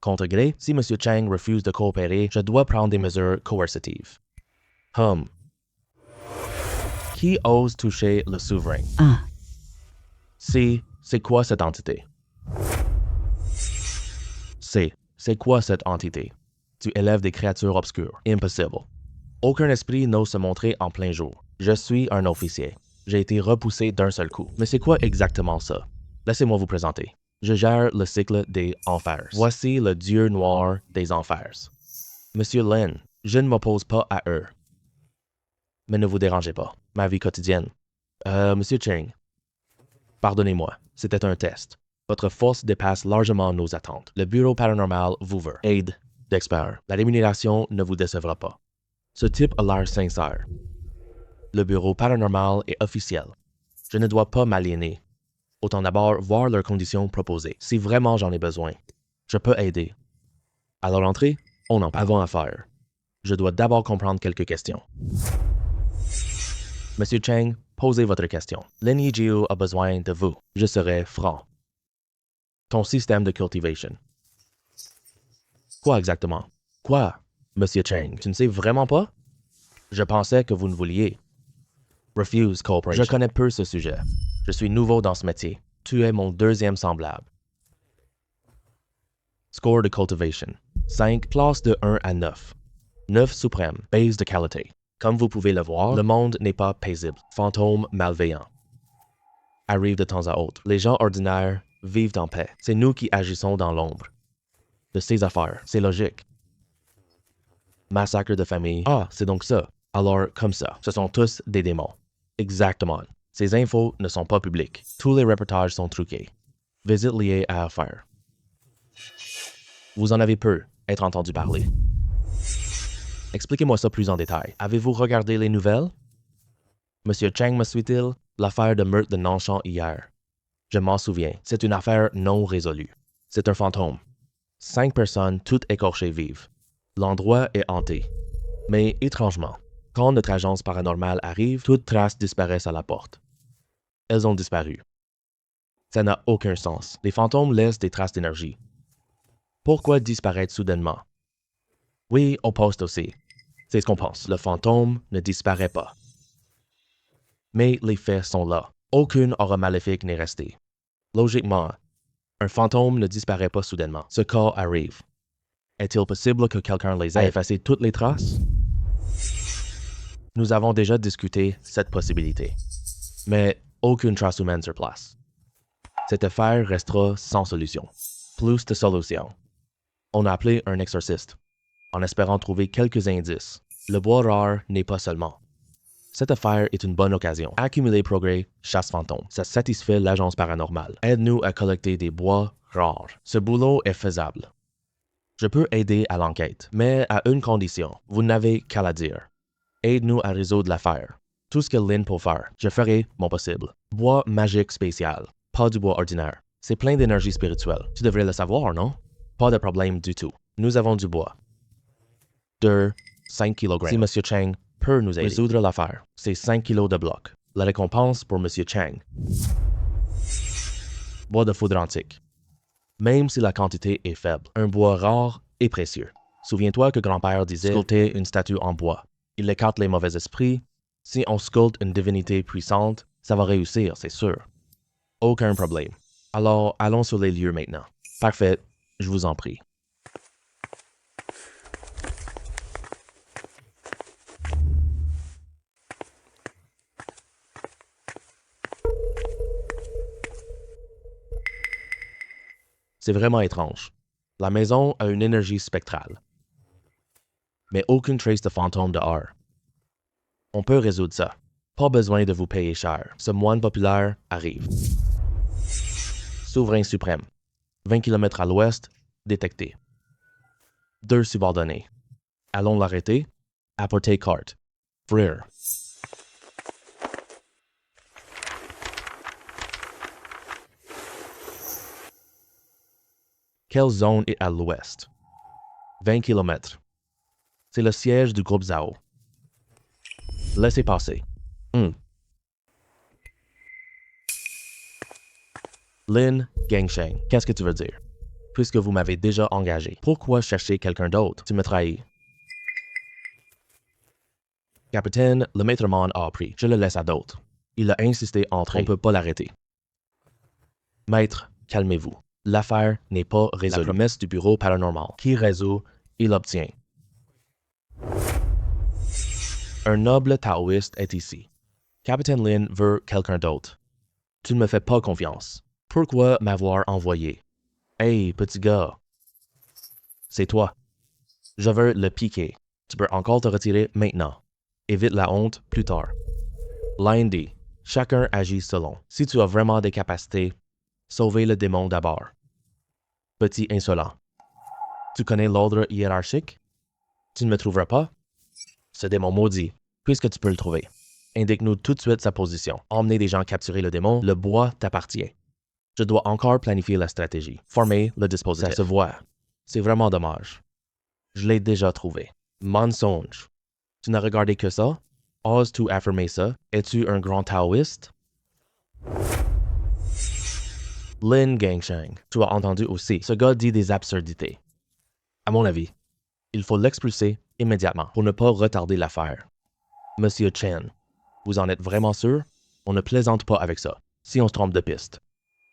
Contre gré, si M. Cheng refuse de coopérer, je dois prendre des mesures coercitives. Qui ose toucher le souverain? Ah. C'est quoi cette entité? C'est quoi cette entité? Tu élèves des créatures obscures. Impossible. Aucun esprit n'ose se montrer en plein jour. Je suis un officier. J'ai été repoussé d'un seul coup. Mais c'est quoi exactement ça? Laissez-moi vous présenter. Je gère le cycle des enfers. Voici le dieu noir des enfers. Monsieur Lin, je ne m'oppose pas à eux. Mais ne vous dérangez pas. Ma vie quotidienne. Monsieur Cheng, pardonnez-moi, c'était un test. Votre force dépasse largement nos attentes. Le bureau paranormal vous veut. Aide d'expert. La rémunération ne vous décevra pas. Ce type a l'air sincère. Le bureau paranormal est officiel. Je ne dois pas m'aliéner. Autant d'abord voir leurs conditions proposées. Si vraiment j'en ai besoin, je peux aider. À leur entrée, on en parle. Avant à faire. Je dois d'abord comprendre quelques questions. Monsieur Cheng, posez votre question. L'NEGU a besoin de vous. Je serai franc. Ton système de cultivation. Quoi exactement? Quoi, Monsieur Cheng? Tu ne sais vraiment pas? Je pensais que vous ne vouliez. Refuse cooperation. Je connais peu ce sujet. Je suis nouveau dans ce métier. Tu es mon deuxième semblable. Score de cultivation. 5, classe de 1 à 9. 9 suprême, base de qualité. Comme vous pouvez le voir, le monde n'est pas paisible. Fantôme malveillant. Arrive de temps à autre. Les gens ordinaires vivent en paix. C'est nous qui agissons dans l'ombre. De ces affaires, c'est logique. Massacre de famille. Ah, c'est donc ça. Alors, comme ça, ce sont tous des démons. Exactement. Ces infos ne sont pas publiques. Tous les reportages sont truqués. Visite liée à affaires. Vous en avez peu être entendu parler. Expliquez-moi ça plus en détail. Avez-vous regardé les nouvelles? Monsieur Cheng me suit-il? L'affaire de meurtre de Nanchamp hier. Je m'en souviens. C'est une affaire non résolue. C'est un fantôme. 5 personnes toutes écorchées vives. L'endroit est hanté. Mais étrangement, quand notre agence paranormale arrive, toutes traces disparaissent à la porte. Elles ont disparu. Ça n'a aucun sens. Les fantômes laissent des traces d'énergie. Pourquoi disparaître soudainement? Oui, au poste aussi. C'est ce qu'on pense. Le fantôme ne disparaît pas. Mais les faits sont là. Aucune aura maléfique n'est restée. Logiquement, un fantôme ne disparaît pas soudainement. Ce cas arrive. Est-il possible que quelqu'un les ait effacé toutes les traces? Nous avons déjà discuté cette possibilité. Mais aucune trace humaine sur place. Cette affaire restera sans solution. Plus de solutions. On a appelé un exorciste, en espérant trouver quelques indices. Le bois rare n'est pas seulement. Cette affaire est une bonne occasion. Accumuler progrès, chasse fantôme. Ça satisfait l'agence paranormale. Aide-nous à collecter des bois rares. Ce boulot est faisable. Je peux aider à l'enquête, mais à une condition. Vous n'avez qu'à la dire. Aide-nous à résoudre l'affaire. Tout ce que Lynn peut faire, je ferai mon possible. Bois magique spécial, pas du bois ordinaire. C'est plein d'énergie spirituelle. Tu devrais le savoir, non? Pas de problème du tout. Nous avons du bois. De 5 kg. Si M. Cheng peut nous aider. Résoudre l'affaire, c'est 5 kg de blocs. La récompense pour M. Cheng. Bois de foudre antique. Même si la quantité est faible, un bois rare et précieux. Souviens-toi que grand-père disait sculpter une statue en bois. Il écarte les mauvais esprits. Si on sculpte une divinité puissante, ça va réussir, c'est sûr. Aucun problème. Alors, allons sur les lieux maintenant. Parfait, je vous en prie. C'est vraiment étrange. La maison a une énergie spectrale. Mais aucune trace de fantôme dehors. On peut résoudre ça. Pas besoin de vous payer cher. Ce moine populaire arrive. Souverain suprême. 20 km à l'ouest, détecté. 2 subordonnés. Allons l'arrêter. Apporter carte. Frère. Quelle zone est à l'ouest? 20 km. C'est le siège du groupe Zhao. Laissez passer. Lin Gangsheng, qu'est-ce que tu veux dire? Puisque vous m'avez déjà engagé, pourquoi chercher quelqu'un d'autre? Tu me trahis. Capitaine, le maître monde a appris. Je le laisse à d'autres. Il a insisté entrer. On ne peut pas l'arrêter. Maître, calmez-vous. L'affaire n'est pas résolue. La promesse du bureau paranormal. Qui résout, il obtient. Un noble taoïste est ici. Capitaine Lin veut quelqu'un d'autre. Tu ne me fais pas confiance. Pourquoi m'avoir envoyé? Hey, petit gars. C'est toi. Je veux le piquer. Tu peux encore te retirer maintenant. Évite la honte plus tard. Lundi, chacun agit selon. Si tu as vraiment des capacités, sauvez le démon d'abord. Petit insolent. Tu connais l'ordre hiérarchique? Tu ne me trouveras pas? Ce démon maudit, puisque tu peux le trouver. Indique-nous tout de suite sa position. Emmenez des gens capturer le démon, le bois t'appartient. Je dois encore planifier la stratégie. Former le dispositif. Ça se voit. C'est vraiment dommage. Je l'ai déjà trouvé. Mensonge. Tu n'as regardé que ça? Oses-tu affirmer ça? Es-tu un grand taoïste? Lin Gangshang, tu as entendu aussi. Ce gars dit des absurdités. À mon avis, il faut l'expulser immédiatement pour ne pas retarder l'affaire. Monsieur Chen, vous en êtes vraiment sûr? On ne plaisante pas avec ça. Si on se trompe de piste.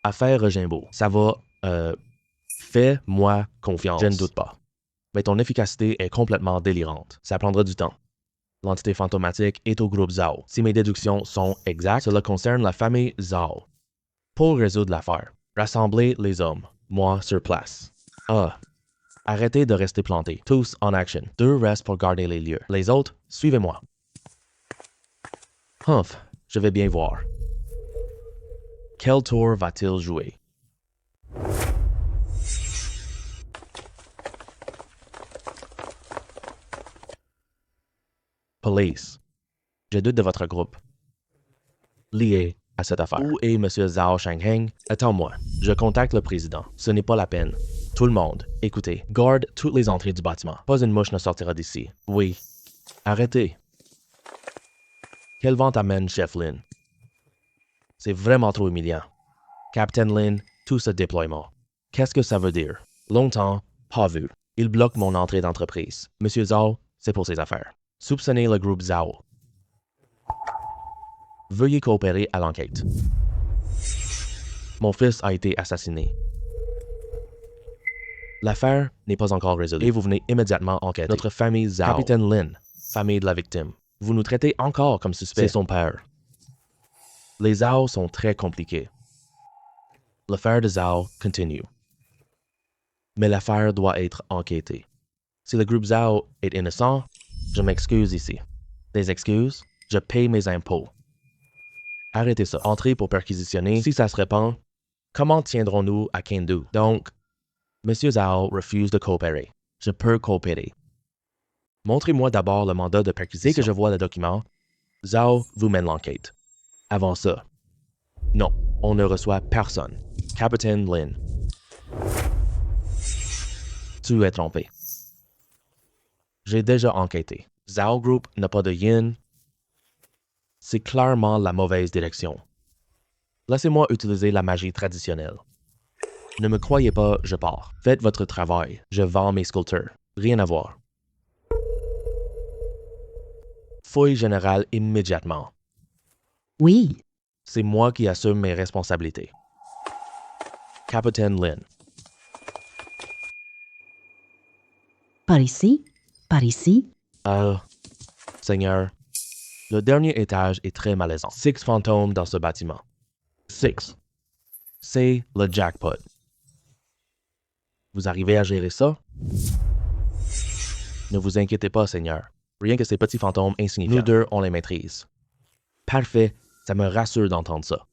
Affaire Regimbault, ça va... Fais-moi confiance. Je ne doute pas. Mais ton efficacité est complètement délirante. Ça prendra du temps. L'entité fantomatique est au groupe Zhao. Si mes déductions sont exactes, cela concerne la famille Zhao. Pour résoudre l'affaire, rassemblez les hommes. Moi sur place. Arrêtez de rester plantés. Tous en action. 2 restent pour garder les lieux. Les autres, suivez-moi. Humph, je vais bien voir. Quel tour va-t-il jouer? Police. Je doute de votre groupe. Lié à cette affaire. Où est M. Zhao Shangheng? Attends-moi. Je contacte le président. Ce n'est pas la peine. Tout le monde, écoutez, garde toutes les entrées du bâtiment. Pas une mouche ne sortira d'ici. Oui. Arrêtez. Quel vent t'amène, Chef Lin? C'est vraiment trop humiliant. Captain Lin, tout ce déploiement. Qu'est-ce que ça veut dire? Longtemps, pas vu. Il bloque mon entrée d'entreprise. Monsieur Zhao, c'est pour ses affaires. Soupçonnez le groupe Zhao. Veuillez coopérer à l'enquête. Mon fils a été assassiné. L'affaire n'est pas encore résolue et vous venez immédiatement enquêter. Notre famille Zhao. Capitaine Lin, famille de la victime. Vous nous traitez encore comme suspect. C'est son père. Les Zhao sont très compliqués. L'affaire de Zhao continue. Mais l'affaire doit être enquêtée. Si le groupe Zhao est innocent, je m'excuse ici. Des excuses? Je paye mes impôts. Arrêtez ça. Entrez pour perquisitionner. Si ça se répand, comment tiendrons-nous à Chengdu? Donc, M. Zhao refuse de coopérer. Je peux coopérer. Montrez-moi d'abord le mandat de perquisition. Dès que je vois le document, Zhao vous mène l'enquête. Avant ça, non, on ne reçoit personne. Capitaine Lin. Tu es trompé. J'ai déjà enquêté. Zhao Group n'a pas de yin. C'est clairement la mauvaise direction. Laissez-moi utiliser la magie traditionnelle. Ne me croyez pas, je pars. Faites votre travail. Je vends mes sculptures. Rien à voir. Fouille générale immédiatement. Oui. C'est moi qui assume mes responsabilités. Capitaine Lin. Par ici? Par ici? Seigneur, le dernier étage est très malaisant. 6 fantômes dans ce bâtiment. 6. C'est le jackpot. Vous arrivez à gérer ça? Ne vous inquiétez pas, Seigneur. Rien que ces petits fantômes insignifiants. Nous deux, on les maîtrise. Parfait, ça me rassure d'entendre ça.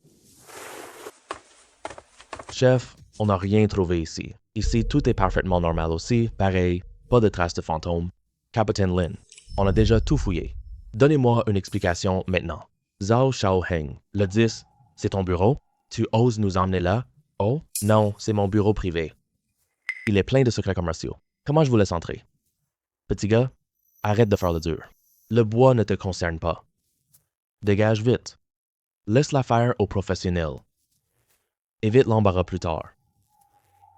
Chef, on n'a rien trouvé ici. Ici, tout est parfaitement normal aussi. Pareil, pas de traces de fantômes. Capitaine Lin, on a déjà tout fouillé. Donnez-moi une explication maintenant. Zhao Shaoheng, le 10, c'est ton bureau? Tu oses nous emmener là? Oh? Non, c'est mon bureau privé. Il est plein de secrets commerciaux. Comment je vous laisse entrer? Petit gars, arrête de faire le dur. Le bois ne te concerne pas. Dégage vite. Laisse l'affaire aux professionnels. Évite l'embarras plus tard.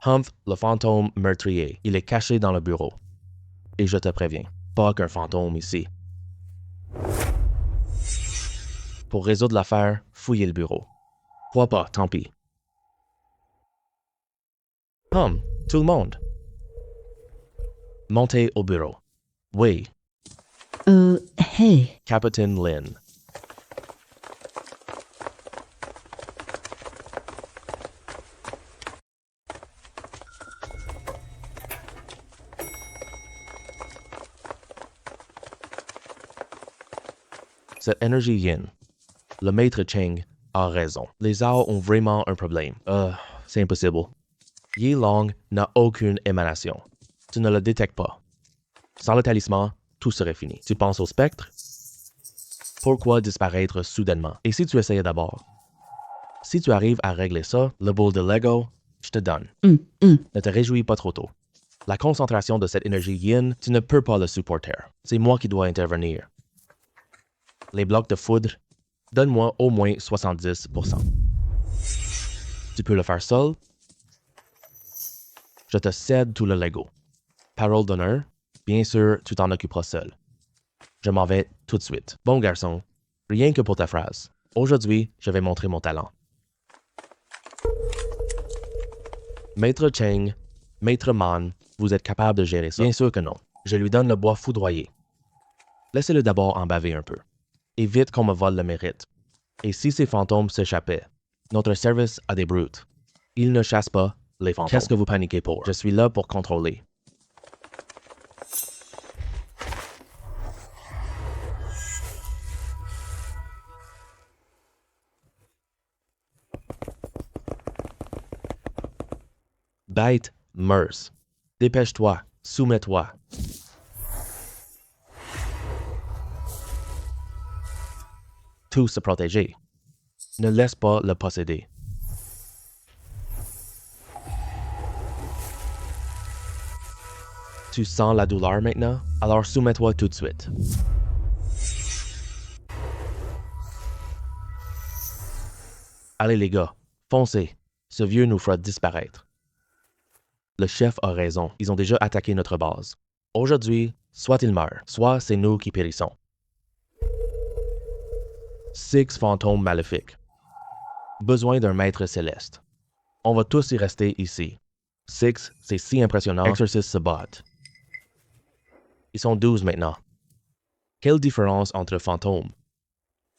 Humph, le fantôme meurtrier, il est caché dans le bureau. Et je te préviens, pas qu'un fantôme ici. Pour résoudre l'affaire, fouillez le bureau. Crois pas, tant pis. Tout le monde. Montez au bureau. Oui. Hey. Capitaine Lin. Cette énergie yin, le maître Cheng a raison. Les Zhao ont vraiment un problème. C'est impossible. Yi Long n'a aucune émanation. Tu ne le détectes pas. Sans le talisman, tout serait fini. Tu penses au spectre? Pourquoi disparaître soudainement? Et si tu essayais d'abord? Si tu arrives à régler ça, le boule de Lego, je te donne. Ne te réjouis pas trop tôt. La concentration de cette énergie yin, tu ne peux pas le supporter. C'est moi qui dois intervenir. Les blocs de foudre, donne-moi au moins 70%. Tu peux le faire seul? Je te cède tout le Lego. Parole d'honneur, bien sûr, tu t'en occuperas seul. Je m'en vais tout de suite. Bon garçon, rien que pour ta phrase. Aujourd'hui, je vais montrer mon talent. Maître Cheng, Maître Man, vous êtes capable de gérer ça? Bien sûr que non. Je lui donne le bois foudroyé. Laissez-le d'abord en baver un peu. Évite qu'on me vole le mérite. Et si ces fantômes s'échappaient? Notre service a des brutes. Ils ne chassent pas les fantômes. Qu'est-ce que vous paniquez pour? Je suis là pour contrôler. Bête, Meurs. Dépêche-toi, soumets-toi. Tout se protéger. Ne laisse pas le posséder. Tu sens la douleur maintenant? Alors soumets-toi tout de suite. Allez les gars, foncez. Ce vieux nous fera disparaître. Le chef a raison, ils ont déjà attaqué notre base. Aujourd'hui, soit ils meurent, soit c'est nous qui périssons. 6 fantômes maléfiques. Besoin d'un maître céleste. On va tous y rester ici. 6, c'est si impressionnant. Exorcist se bat. Ils sont 12 maintenant. Quelle différence entre fantômes?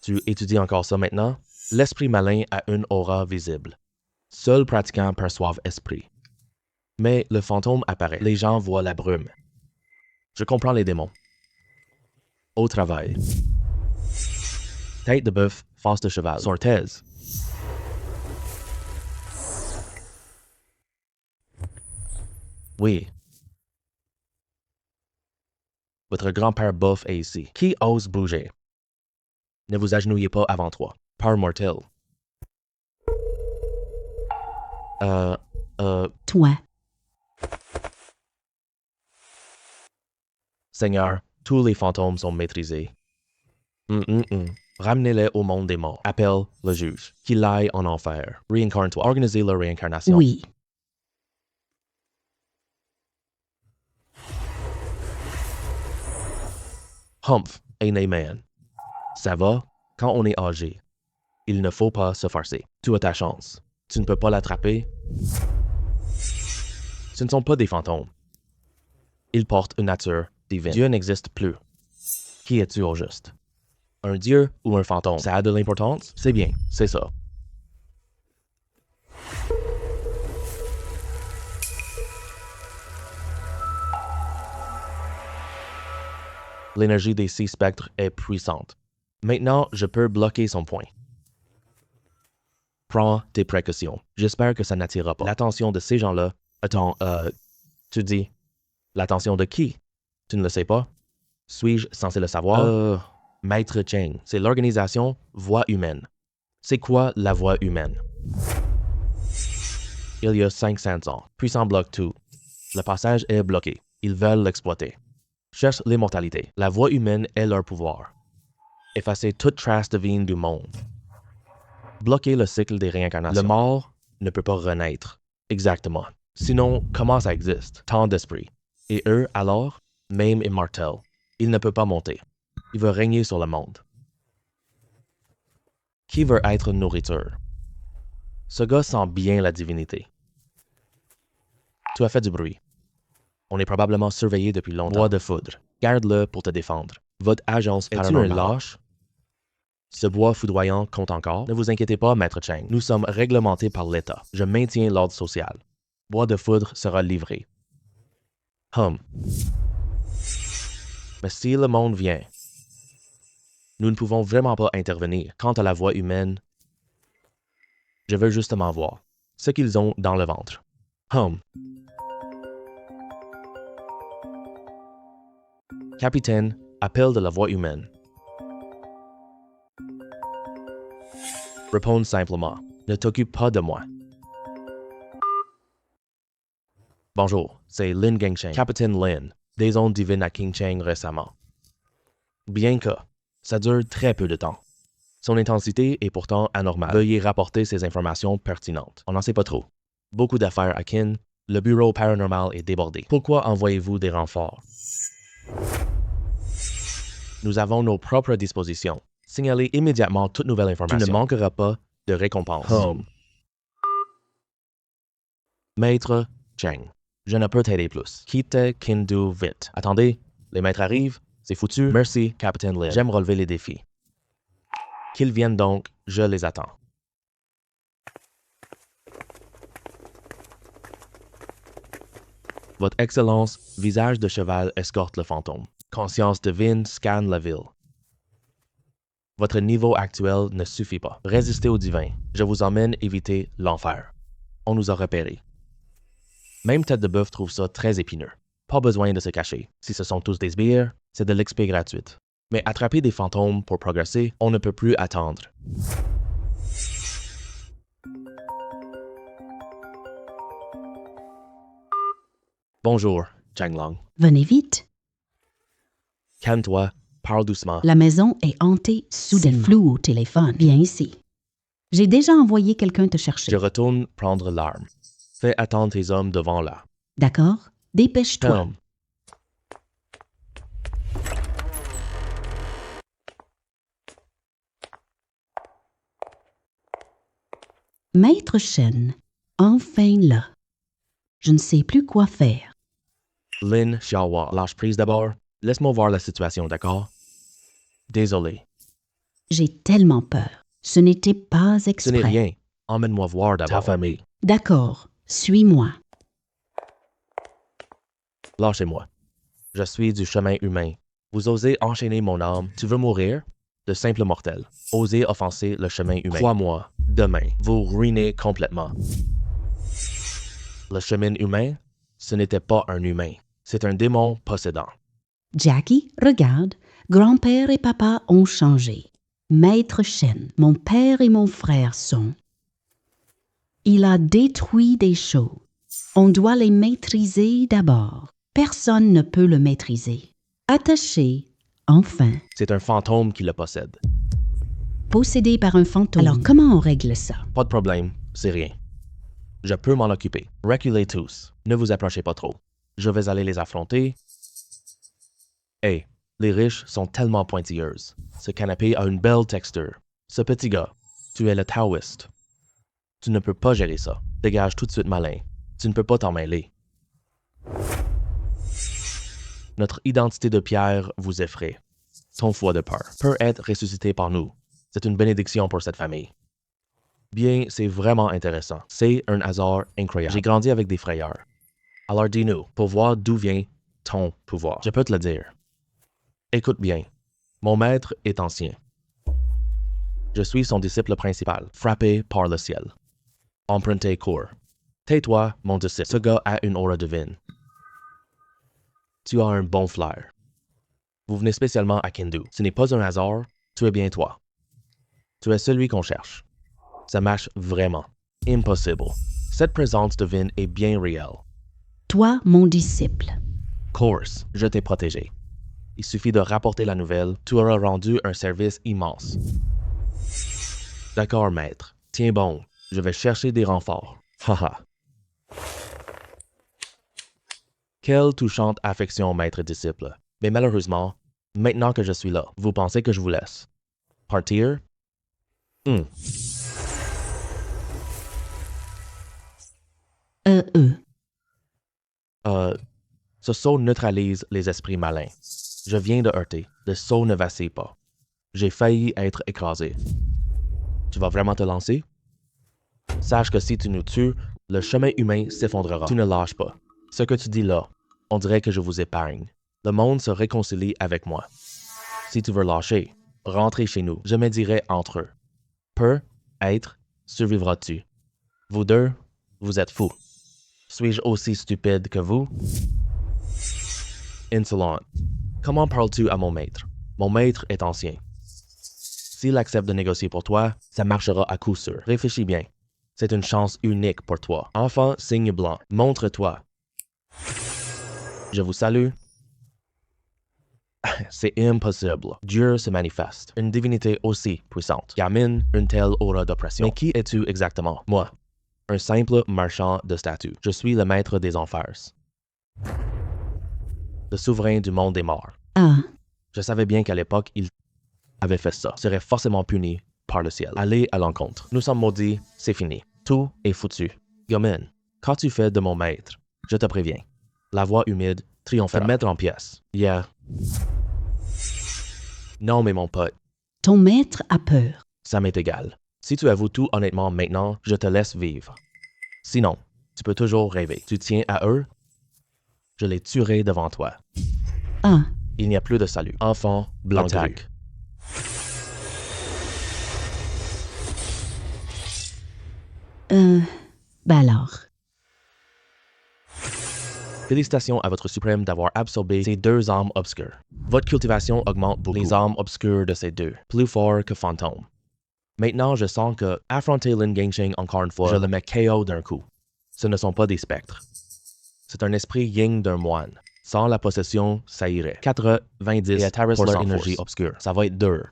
Tu étudies encore ça maintenant? L'esprit malin a une aura visible. Seuls pratiquants perçoivent esprit. Mais le fantôme apparaît. Les gens voient la brume. Je comprends les démons. Au travail. Tête de bœuf, face de cheval. Sortez. Oui. Votre grand-père bof est ici. Qui ose bouger? Ne vous agenouillez pas avant 3. Par mortel. Toi. Seigneur, tous les fantômes sont maîtrisés. Ramenez-les au monde des morts. Appelle le juge. Qu'il aille en enfer. Réincarne-toi. Organisez leur réincarnation. Oui. Humph, Amen. Ça va? Quand on est âgé, il ne faut pas se forcer. Tu as ta chance. Tu ne peux pas l'attraper. Ce ne sont pas des fantômes. Ils portent une nature divine. Dieu n'existe plus. Qui es-tu au juste? Un dieu ou un fantôme? Ça a de l'importance? C'est bien, c'est ça. L'énergie des 6 spectres est puissante. Maintenant, je peux bloquer son point. Prends tes précautions. J'espère que ça n'attirera pas l'attention de ces gens-là. Attends, tu dis, l'attention de qui? Tu ne le sais pas? Suis-je censé le savoir? Maître Cheng, c'est l'organisation Voix humaine. C'est quoi la voix humaine? Il y a 500 ans. Puissant bloque tout. Le passage est bloqué. Ils veulent l'exploiter. Cherche l'immortalité. La voix humaine est leur pouvoir. Effacer toute trace divine du monde. Bloquer le cycle des réincarnations. Le mort ne peut pas renaître. Exactement. Sinon, comment ça existe? Tant d'esprits. Et eux, alors, même immortels. Il ne peut pas monter. Il veut régner sur le monde. Qui veut être nourriture? Ce gars sent bien la divinité. Tu as fait du bruit. On est probablement surveillé depuis longtemps. Bois de foudre. Garde-le pour te défendre. Votre agence est un lâche? Ce bois foudroyant compte encore? Ne vous inquiétez pas, Maître Cheng. Nous sommes réglementés par l'État. Je maintiens l'ordre social. Bois de foudre sera livré. Mais si le monde vient, nous ne pouvons vraiment pas intervenir. Quant à la voix humaine, je veux justement voir ce qu'ils ont dans le ventre. Capitaine, appel de la voix humaine. Réponds simplement. Ne t'occupe pas de moi. Bonjour, c'est Lin Gengcheng, Capitaine Lin, des ondes divines à Qingcheng récemment. Bien que, Ça dure très peu de temps. Son intensité est pourtant anormale. Veuillez rapporter ces informations pertinentes. On n'en sait pas trop. Beaucoup d'affaires à Kin. Le bureau paranormal est débordé. Pourquoi envoyez-vous des renforts? Nous avons nos propres dispositions. Signalez immédiatement toute nouvelle information. Tu ne manqueras pas de récompense. Maître Cheng, je ne peux t'aider plus. Quitte Kindu vite. Attendez, les maîtres arrivent, c'est foutu. Merci, Capitaine Lin. J'aime relever les défis. Qu'ils viennent donc, je les attends. Votre Excellence, visage de cheval escorte le fantôme. Conscience divine scanne la ville. Votre niveau actuel ne suffit pas. Résistez au divin. Je vous emmène éviter l'enfer. On nous a repérés. Même Tête de Bœuf trouve ça très épineux. Pas besoin de se cacher. Si ce sont tous des sbires, c'est de l'XP gratuite. Mais attraper des fantômes pour progresser, on ne peut plus attendre. Bonjour, Chang Long. Venez vite. Calme-toi, parle doucement. La maison est hantée soudainement. C'est flou au téléphone. Viens ici. J'ai déjà envoyé quelqu'un te chercher. Je retourne prendre l'arme. Fais attendre tes hommes devant là. D'accord? Dépêche-toi. Calme. Maître Shen, enfin là. Je ne sais plus quoi faire. Lin Xiaohua, lâche prise d'abord. Laisse-moi voir la situation, d'accord? Désolé. J'ai tellement peur. Ce n'était pas Ce exprès. n'est rien. Emmène-moi voir d'abord. Ta famille. D'accord, suis-moi. Lâchez-moi. Je suis du chemin humain. Vous osez enchaîner mon âme. Tu veux mourir? De simple mortel. Osez offenser le chemin humain. Crois-moi, demain, vous ruinez complètement. Le chemin humain, ce n'était pas un humain. C'est un démon possédant. Jackie, regarde. Grand-père et papa ont changé. Maître Shen, mon père et mon frère sont. Il a détruit des choses. On doit les maîtriser d'abord. Personne ne peut le maîtriser. Attaché, enfin. C'est un fantôme qui le possède. Possédé par un fantôme. Alors comment on règle ça? Pas de problème, c'est rien. Je peux m'en occuper. Reculez tous. Ne vous approchez pas trop. Je vais aller les affronter. Hey, les riches sont tellement pointilleuses. Ce canapé a une belle texture. Ce petit gars, tu es le taoïste. Tu ne peux pas gérer ça. Dégage tout de suite, malin. Tu ne peux pas t'en mêler. Notre identité de pierre vous effraie. Ton foi de peur peut être ressuscité par nous. C'est une bénédiction pour cette famille. Bien, c'est vraiment intéressant. C'est un hasard incroyable. J'ai grandi avec des frayeurs. Alors dis-nous, pour voir d'où vient ton pouvoir. Je peux te le dire. Écoute bien. Mon maître est ancien. Je suis son disciple principal, frappé par le ciel. Emprunté court. Tais-toi, mon disciple. Ce gars a une aura divine. Tu as un bon flair. Vous venez spécialement à Kindu. Ce n'est pas un hasard, tu es bien toi. Tu es celui qu'on cherche. Ça marche vraiment. Impossible. Cette présence divine est bien réelle. Toi, mon disciple. Course, je t'ai protégé. Il suffit de rapporter la nouvelle, tu auras rendu un service immense. D'accord, maître. Tiens bon, je vais chercher des renforts. Haha. Quelle touchante affection, maître-disciple. Mais malheureusement, maintenant que je suis là, vous pensez que je vous laisse partir? Ce saut neutralise les esprits malins. Je viens de heurter. Le saut ne vacille pas. J'ai failli être écrasé. Tu vas vraiment te lancer? Sache que si tu nous tues, le chemin humain s'effondrera. Tu ne lâches pas. Ce que tu dis là, on dirait que je vous épargne. Le monde se réconcilie avec moi. Si tu veux lâcher, rentrez chez nous. Je me dirai entre eux. Peut être, survivras-tu? Vous deux, vous êtes fous. Suis-je aussi stupide que vous? Insolent. Comment parles-tu à mon maître? Mon maître est ancien. S'il accepte de négocier pour toi, ça marchera à coup sûr. Réfléchis bien. C'est une chance unique pour toi. Enfant, signe blanc, montre-toi. Je vous salue. C'est impossible. Dieu se manifeste. Une divinité aussi puissante qui amène une telle aura d'oppression. Mais qui es-tu exactement? Moi, un simple marchand de statues. Je suis le maître des enfers. Le souverain du monde des morts. Ah, Je savais bien qu'à l'époque, il avait fait ça. Serait forcément puni par le ciel. Allez à l'encontre. Nous sommes maudits, c'est fini. Tout est foutu. Gomen, quand tu fais de mon maître, je te préviens. La voix humide triomphera. Te mettre en pièces. Yeah. Non, mais mon pote, ton maître a peur. ça m'est égal. Si tu avoues tout honnêtement maintenant, je te laisse vivre. Sinon, tu peux toujours rêver. Tu tiens à eux? Je les tuerai devant toi. Ah, Il n'y a plus de salut. Enfant, blanc gru. ben alors. Félicitations à votre suprême d'avoir absorbé ces deux âmes obscures. Votre cultivation augmente beaucoup. Les âmes obscures de ces deux, plus forts que fantômes. Maintenant, je sens que affronter Lin Gangsheng encore une fois, je le mets KO d'un coup. Ce ne sont pas des spectres. C'est un esprit yin d'un moine. Sans la possession, ça irait. 90 et à Taris pour leur énergie obscure. Ça va être dur.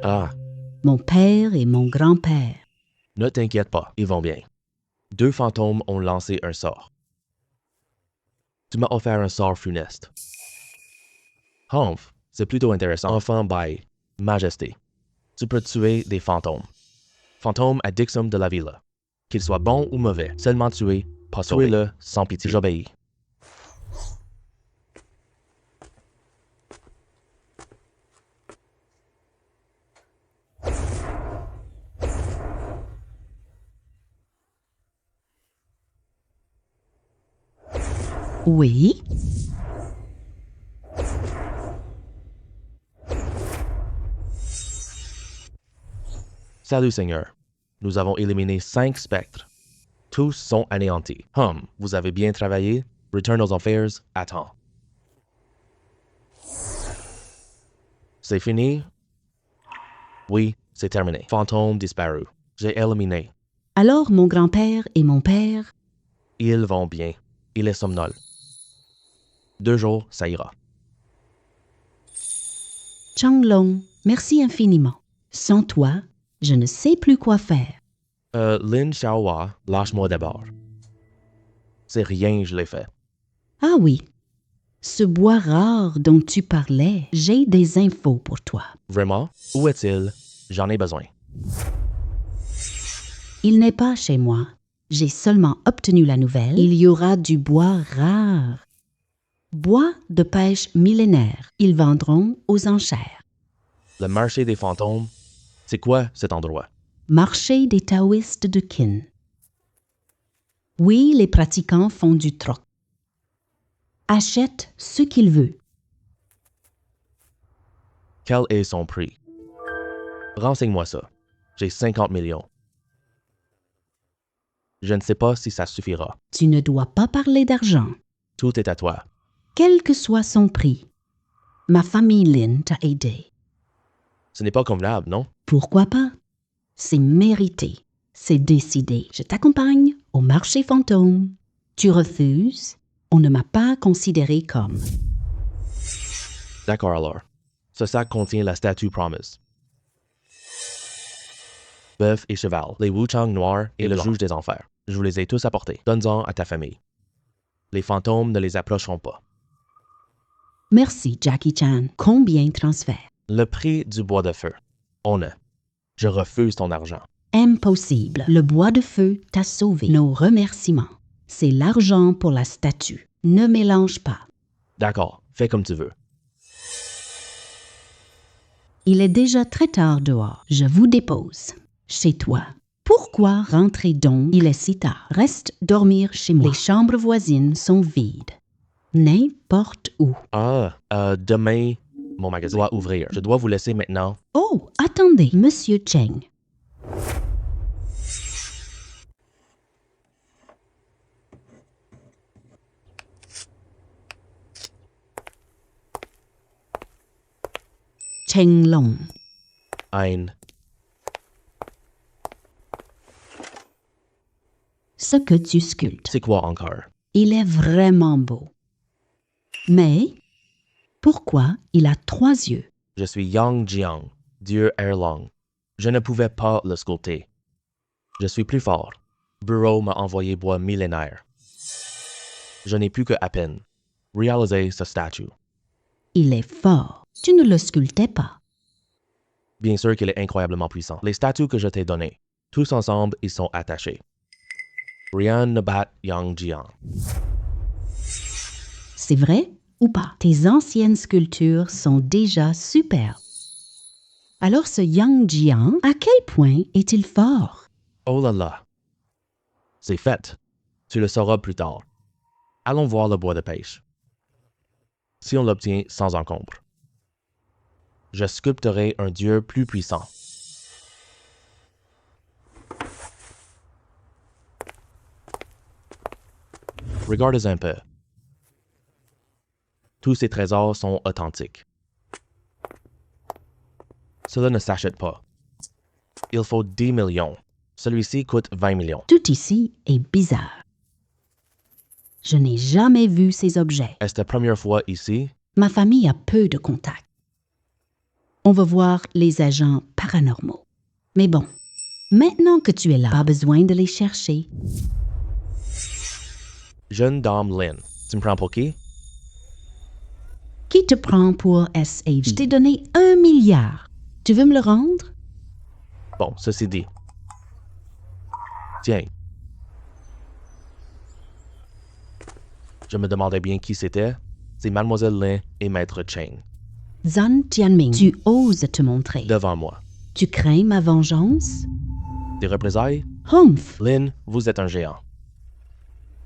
Ah, mon père et mon grand-père. Ne t'inquiète pas, ils vont bien. Deux fantômes ont lancé un sort. Tu m'as offert un sort funeste. Humph, c'est plutôt intéressant. Enfant by Majesté. Tu peux tuer des fantômes. Fantômes à Dixum de la Villa. Qu'ils soient bons ou mauvais, seulement tuer, pas sauver. Tuez-le sans pitié. J'obéis. Oui, Salut Seigneur. Nous avons éliminé 5 spectres. Tous sont anéantis. Vous avez bien travaillé. Return aux Affairs, attends. C'est fini? Oui, c'est terminé. Fantôme disparu. J'ai éliminé. alors mon grand-père et mon père. Ils vont bien. Il est somnol. 2 jours, ça ira. Changlong, merci infiniment. Sans toi, je ne sais plus quoi faire. Lin Xiaohua, lâche-moi d'abord. C'est rien, je l'ai fait. Ah oui, ce bois rare dont tu parlais, j'ai des infos pour toi. Vraiment? Où est-il? J'en ai besoin. Il n'est pas chez moi. J'ai seulement obtenu la nouvelle. Il y aura du bois rare. Bois de pêche millénaire. Ils vendront aux enchères. Le marché des fantômes, c'est quoi cet endroit? Marché des taoïstes de Qin. Oui, les pratiquants font du troc. Achète ce qu'il veut. Quel est son prix? Renseigne-moi ça. J'ai 50 millions. Je ne sais pas si ça suffira. Tu ne dois pas parler d'argent. Tout est à toi. Quel que soit son prix. Ma famille Lin t'a aidé. Ce n'est pas convenable, non? Pourquoi pas? C'est mérité. C'est décidé. Je t'accompagne au marché fantôme. Tu refuses? On ne m'a pas considéré comme. D'accord alors. Ce sac contient la statue Promise. Bœuf et cheval, les Wuchang noirs et le juge des enfers. Je vous les ai tous apportés. Donne-en à ta famille. Les fantômes ne les approcheront pas. Merci, Jackie Chan. Combien transfert? Le prix du bois de feu. On a. Je refuse ton argent. Impossible. Le bois de feu t'a sauvé. Nos remerciements. C'est l'argent pour la statue. Ne mélange pas. D'accord, fais comme tu veux. Il est déjà très tard dehors. Je vous dépose. Chez toi. Pourquoi rentrer donc? Il est si tard. Reste dormir chez moi. Les chambres voisines sont vides. N'importe où. Demain, mon magasin doit ouvrir. Je dois vous laisser maintenant. Oh, attendez, Monsieur Cheng. Cheng Long. Ein. ce que tu sculptes. C'est quoi encore? Il est vraiment beau. Mais pourquoi il a 3 yeux? Je suis Yang Jiang, dieu Erlong. Je ne pouvais pas le sculpter. Je suis plus fort. Burrow m'a envoyé bois millénaire. Je n'ai plus que à peine réalisé ce statue. Il est fort. Tu ne le sculptais pas. Bien sûr qu'il est incroyablement puissant. Les statues que je t'ai données, tous ensemble, ils sont attachés. Rien ne bat Yang Jiang. C'est vrai ou pas? Tes anciennes sculptures sont déjà superbes. Alors ce Yang Jiang, à quel point est-il fort? Oh là là. C'est fait. Tu le sauras plus tard. Allons voir le bois de pêche. Si on l'obtient sans encombre, je sculpterai un dieu plus puissant. Regardez un peu. Tous ces trésors sont authentiques. Cela ne s'achète pas. Il faut 10 millions. Celui-ci coûte 20 millions. Tout ici est bizarre. Je n'ai jamais vu ces objets. Est-ce ta première fois ici? Ma famille a peu de contacts. On va voir les agents paranormaux. Mais bon, maintenant que tu es là, pas besoin de les chercher. Jeune dame Lynn, tu me prends pour qui? Qui te prend pour SAV? Je t'ai donné 1 milliard. Tu veux me le rendre? Bon, ceci dit. Tiens. Je me demandais bien qui c'était. C'est Mademoiselle Lin et Maître Cheng. Zhan Tianming, tu oses te montrer. Devant moi. Tu crains ma vengeance? Des représailles? Humph! Lin, vous êtes un géant.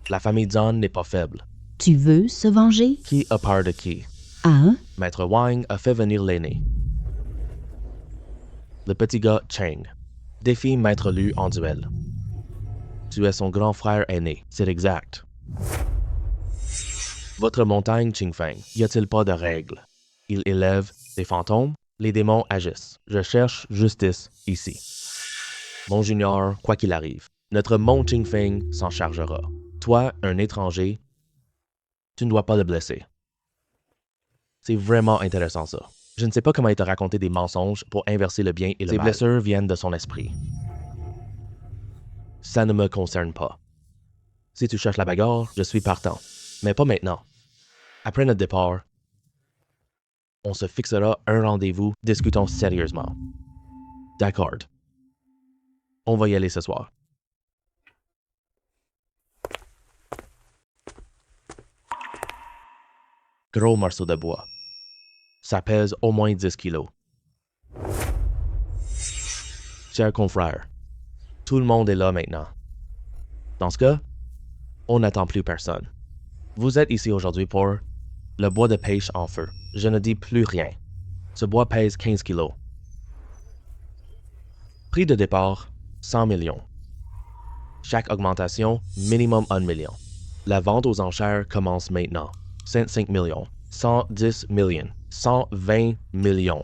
La famille Zhan n'est pas faible. Tu veux se venger? Qui a peur de qui? Hein? Maître Wang a fait venir l'aîné. Le petit gars Cheng défie Maître Lu en duel. Tu es son grand frère aîné, c'est exact. Votre montagne Qingfeng, y a-t-il pas de règles? Il élève des fantômes, les démons agissent. Je cherche justice ici. Mon junior, quoi qu'il arrive, notre mont Qingfeng s'en chargera. Toi, un étranger, tu ne dois pas le blesser. C'est vraiment intéressant ça. Je ne sais pas comment il t'a raconté des mensonges pour inverser le bien et le mal. Ses blessures viennent de son esprit. Ça ne me concerne pas. Si tu cherches la bagarre, je suis partant. Mais pas maintenant. Après notre départ, on se fixera un rendez-vous, discutons sérieusement. D'accord. On va y aller ce soir. Gros morceau de bois. Ça pèse au moins 10 kilos. Chers confrères, tout le monde est là maintenant. Dans ce cas, on n'attend plus personne. Vous êtes ici aujourd'hui pour le bois de pêche en feu. Je ne dis plus rien. Ce bois pèse 15 kilos. Prix de départ, 100 millions. Chaque augmentation, minimum 1 million. La vente aux enchères commence maintenant. 105 millions, 110 millions, 120 millions.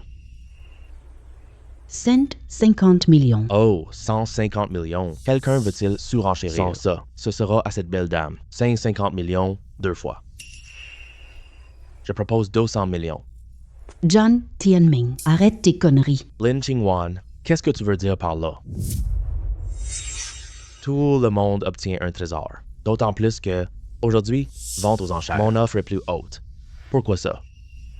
150 millions. Oh, 150 millions. Quelqu'un veut-il surenchérir? Sans ça, ce sera à cette belle dame. 150 millions, 2 fois. Je propose 200 millions. Zhan Tianming, arrête tes conneries. Lin Qingwan, qu'est-ce que tu veux dire par là? Tout le monde obtient un trésor. D'autant plus que, aujourd'hui, vente aux enchères. Mon offre est plus haute. Pourquoi ça?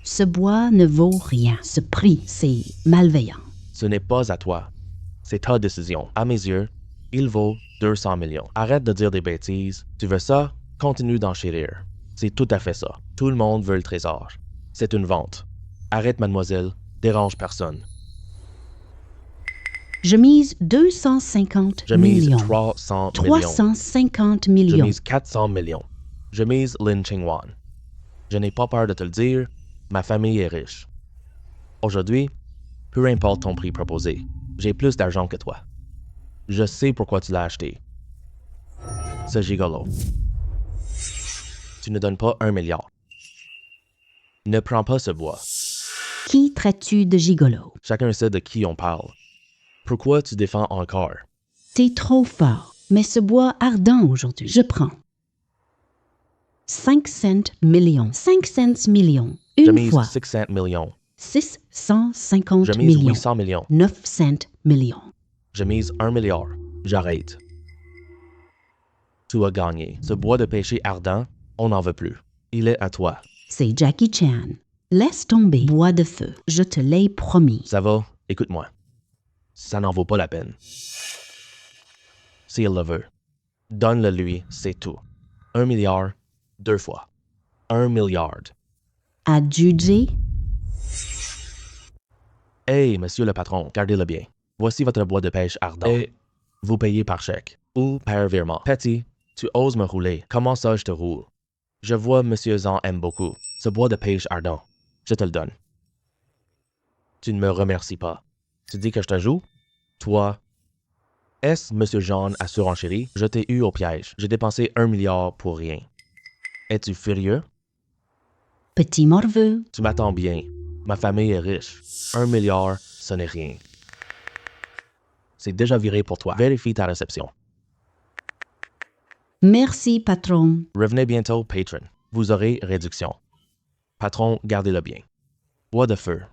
Ce bois ne vaut rien. Ce prix, c'est malveillant. Ce n'est pas à toi. C'est ta décision. À mes yeux, il vaut 200 millions. Arrête de dire des bêtises. Tu veux ça? Continue d'enchérir. C'est tout à fait ça. Tout le monde veut le trésor. C'est une vente. Arrête, mademoiselle. Dérange personne. Je mise 250 Je mise millions. 300 millions. 350 Je millions. mise 400 millions. Je mise Lin Qingwan. Je n'ai pas peur de te le dire, ma famille est riche. Aujourd'hui, peu importe ton prix proposé, j'ai plus d'argent que toi. Je sais pourquoi tu l'as acheté. Ce gigolo. Tu ne donnes pas 1 milliard. Ne prends pas ce bois. Qui traites-tu de gigolo? Chacun sait de qui on parle. Pourquoi tu défends encore? T'es trop fort. Mais ce bois ardent aujourd'hui. Je prends. 5 cents millions. 5 cents millions. Je Une mise fois. 600 millions. 650 Je mise millions. 800 millions. 900 millions. Je mise 1 milliard. J'arrête. Tu as gagné. Ce bois de pêcher ardent, on n'en veut plus. Il est à toi. C'est Jackie Chan. Laisse tomber. Bois de feu. Je te l'ai promis. Ça va? Écoute-moi. Ça n'en vaut pas la peine. S'il le veut, donne-le lui, c'est tout. 1 milliard, 2 fois. 1 milliard. Adjugé. Hey, monsieur le patron, gardez-le bien. Voici votre bois de pêche ardent. Et vous payez par chèque ou par virement. Petty, tu oses me rouler. Comment ça, je te roule? Je vois monsieur Zan aime beaucoup. Ce bois de pêche ardent. Je te le donne. Tu ne me remercies pas. Tu dis que je te joue? Toi. Est-ce monsieur Jean a surenchéri? Je t'ai eu au piège. J'ai dépensé 1 milliard pour rien. Es-tu furieux? Petit morveux. Tu m'attends bien. Ma famille est riche. 1 milliard, ce n'est rien. C'est déjà viré pour toi. Vérifie ta réception. Merci, patron. Revenez bientôt, patron. Vous aurez réduction. Patron, gardez-le bien. Bois de feu.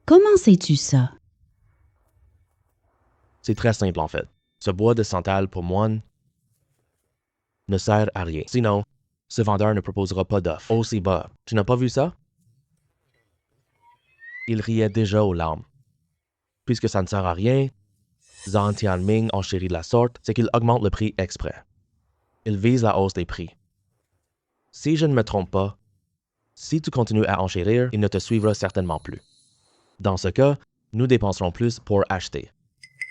Comment sais-tu ça? C'est très simple en fait. Ce bois de santal pour moine ne sert à rien. Sinon, ce vendeur ne proposera pas d'offre aussi bas. Tu n'as pas vu ça? Il riait déjà aux larmes. Puisque ça ne sert à rien, Zhang Tianming enchérit de la sorte, c'est qu'il augmente le prix exprès. Il vise la hausse des prix. Si je ne me trompe pas, si tu continues à enchérir, il ne te suivra certainement plus. Dans ce cas, nous dépenserons plus pour acheter.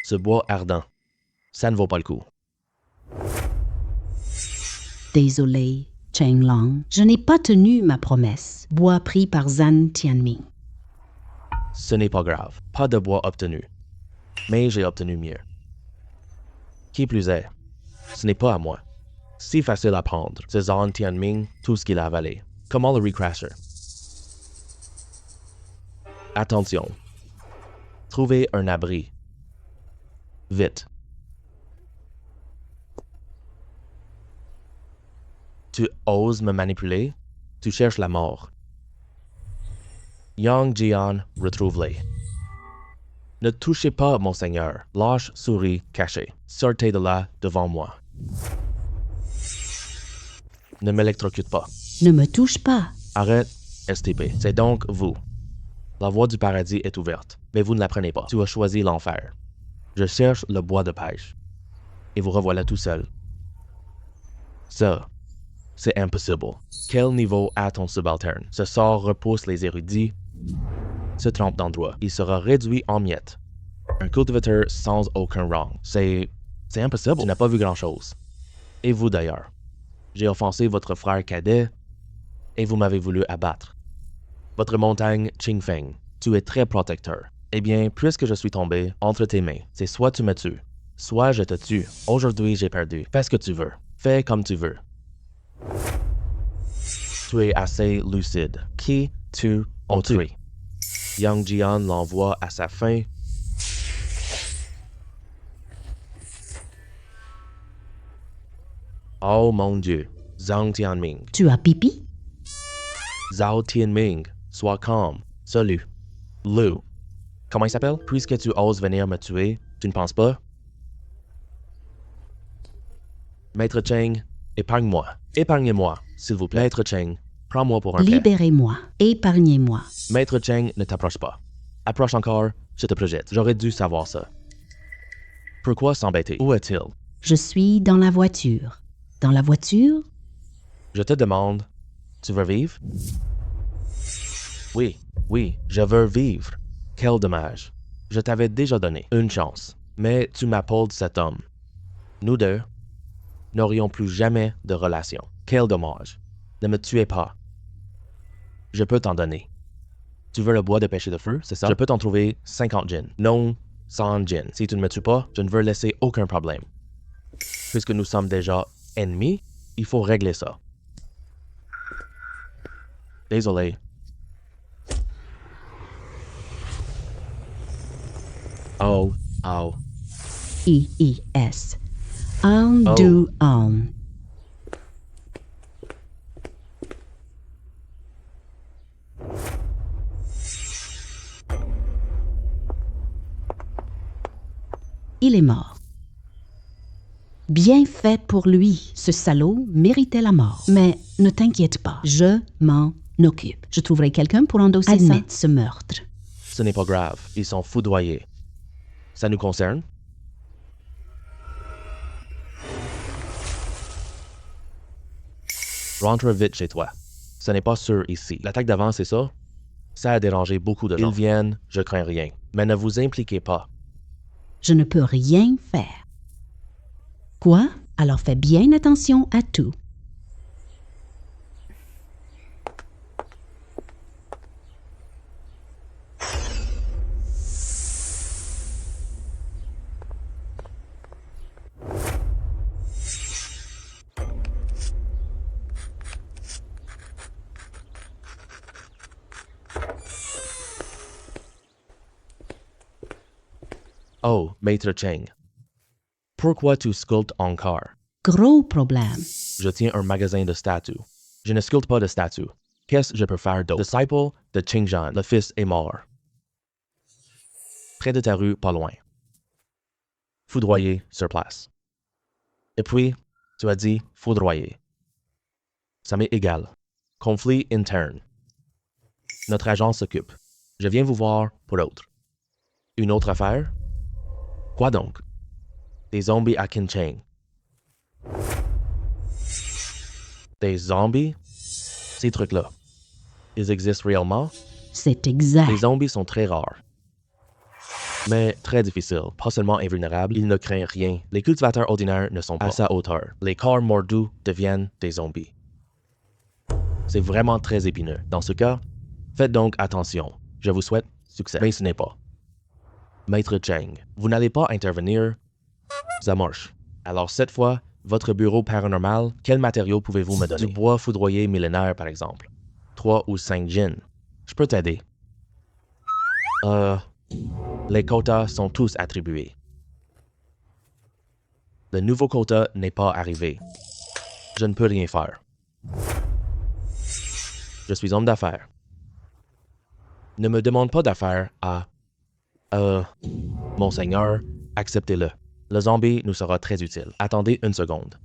Ce bois ardent, ça ne vaut pas le coup. Désolé, Cheng Long. Je n'ai pas tenu ma promesse. Bois pris par Zhan Tianming. Ce n'est pas grave, pas de bois obtenu. Mais j'ai obtenu mieux. Qui plus est, ce n'est pas à moi. Si facile à prendre, c'est Zhan Tianming, tout ce qu'il a avalé. Comment le recrasher? Attention. Trouvez un abri. Vite. Tu oses me manipuler? Tu cherches la mort. Yang Jian, retrouve-les. Ne touchez pas, monseigneur. Lâche, souris, caché. Sortez de là, devant moi. Ne m'électrocute pas. Ne me touche pas. Arrête, STP. C'est donc vous. La voie du paradis est ouverte, mais vous ne la prenez pas. Tu as choisi l'enfer. Je cherche le bois de pêche. Et vous revoilà tout seul. Ça, c'est impossible. Quel niveau a ton subalterne? Ce sort repousse les érudits, se trompe d'endroit. Il sera réduit en miettes. Un cultivateur sans aucun rang. C'est impossible. Tu n'as pas vu grand-chose. Et vous d'ailleurs. J'ai offensé votre frère cadet et vous m'avez voulu abattre. Votre montagne Qingfeng, tu es très protecteur. Eh bien, puisque je suis tombé entre tes mains, c'est soit tu me tues, soit je te tue. Aujourd'hui, j'ai perdu. Fais ce que tu veux. Fais comme tu veux. Tu es assez lucide. Qui tu as tué? Yang Jian l'envoie à sa fin. Oh mon Dieu, Zhang Tianming. Tu as pipi? Zhao Tianming, sois calme. Salut. Lou. Comment il s'appelle? Puisque tu oses venir me tuer, tu ne penses pas? Maître Cheng, épargne-moi. Épargnez-moi, s'il vous plaît. Maître Cheng, prends-moi pour un père. Libérez-moi. Épargnez-moi. Maître Cheng, ne t'approche pas. Approche encore, je te projette. J'aurais dû savoir ça. Pourquoi s'embêter? Où est-il? Je suis dans la voiture. Dans la voiture? Je te demande, tu veux vivre? Oui, je veux vivre. Quel dommage. Je t'avais déjà donné une chance, mais tu m'appelles cet homme. Nous deux n'aurions plus jamais de relation. Quel dommage. Ne me tuez pas. Je peux t'en donner. Tu veux le bois de pêcher de feu, c'est ça? Je peux t'en trouver 50 gins. Non, 100 gins. Si tu ne me tues pas, je ne veux laisser aucun problème. Puisque nous sommes déjà ennemis, il faut régler ça. Désolé. Oh, oh, I-I-S. Un, Oh. deux, un. Il est mort. Bien fait pour lui. Ce salaud méritait la mort. Mais ne t'inquiète pas, je m'en occupe. Je trouverai quelqu'un pour endosser Admette ce meurtre. ce n'est pas grave. Ils sont foudroyés. Ça nous concerne? Rentre vite chez toi. Ce n'est pas sûr ici. L'attaque d'avant, c'est ça? Ça a dérangé beaucoup de gens. Ils viennent, je crains rien. Mais ne vous impliquez pas. Je ne peux rien faire. Quoi? Alors fais bien attention à tout. Oh, Maître Cheng. Pourquoi tu sculptes encore? Gros problème. Je tiens un magasin de statues. Je ne sculpte pas de statues. Qu'est-ce que je peux faire d'autre? Disciple de Qingzhan, le fils est mort. Près de ta rue, pas loin. Foudroyé sur place. Et puis, tu as dit foudroyé. Ça m'est égal. Conflit interne. Notre agent s'occupe. Je viens vous voir pour autre. Une autre affaire? Quoi donc? Des zombies à Qincheng. Des zombies? Ces trucs-là. Ils existent réellement? C'est exact. Les zombies sont très rares. Mais très difficiles, pas seulement invulnérables, ils ne craignent rien. Les cultivateurs ordinaires ne sont pas à sa hauteur. Les corps mordus deviennent des zombies. C'est vraiment très épineux. Dans ce cas, faites donc attention. Je vous souhaite succès. Mais ce n'est pas. Maître Cheng, vous n'allez pas intervenir? Ça marche. Alors cette fois, votre bureau paranormal, quel matériau pouvez-vous me donner? Du bois foudroyé millénaire, par exemple. 3 ou 5 gins. Je peux t'aider. Les quotas sont tous attribués. Le nouveau quota n'est pas arrivé. Je ne peux rien faire. Je suis homme d'affaires. Ne me demande pas d'affaires à... Monseigneur, acceptez-le. Le zombie nous sera très utile. Attendez une seconde.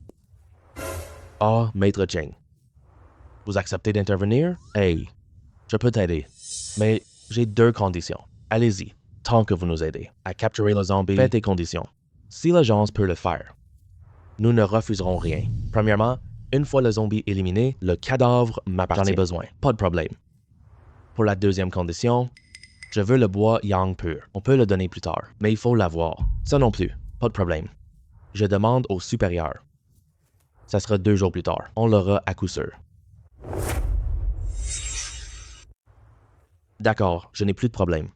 Ah, Maître Cheng. Vous acceptez d'intervenir? Hey, je peux t'aider. Mais j'ai 2 conditions. Allez-y, tant que vous nous aidez. À capturer le zombie, faites des conditions. Si l'agence peut le faire, nous ne refuserons rien. Premièrement, une fois le zombie éliminé, le cadavre m'appartient. J'en ai besoin. Pas de problème. Pour la deuxième condition, je veux le bois yang pur. On peut le donner plus tard, mais il faut l'avoir. Ça non plus. Pas de problème. Je demande au supérieur. Ça sera 2 jours plus tard. On l'aura à coup sûr. D'accord, je n'ai plus de problème.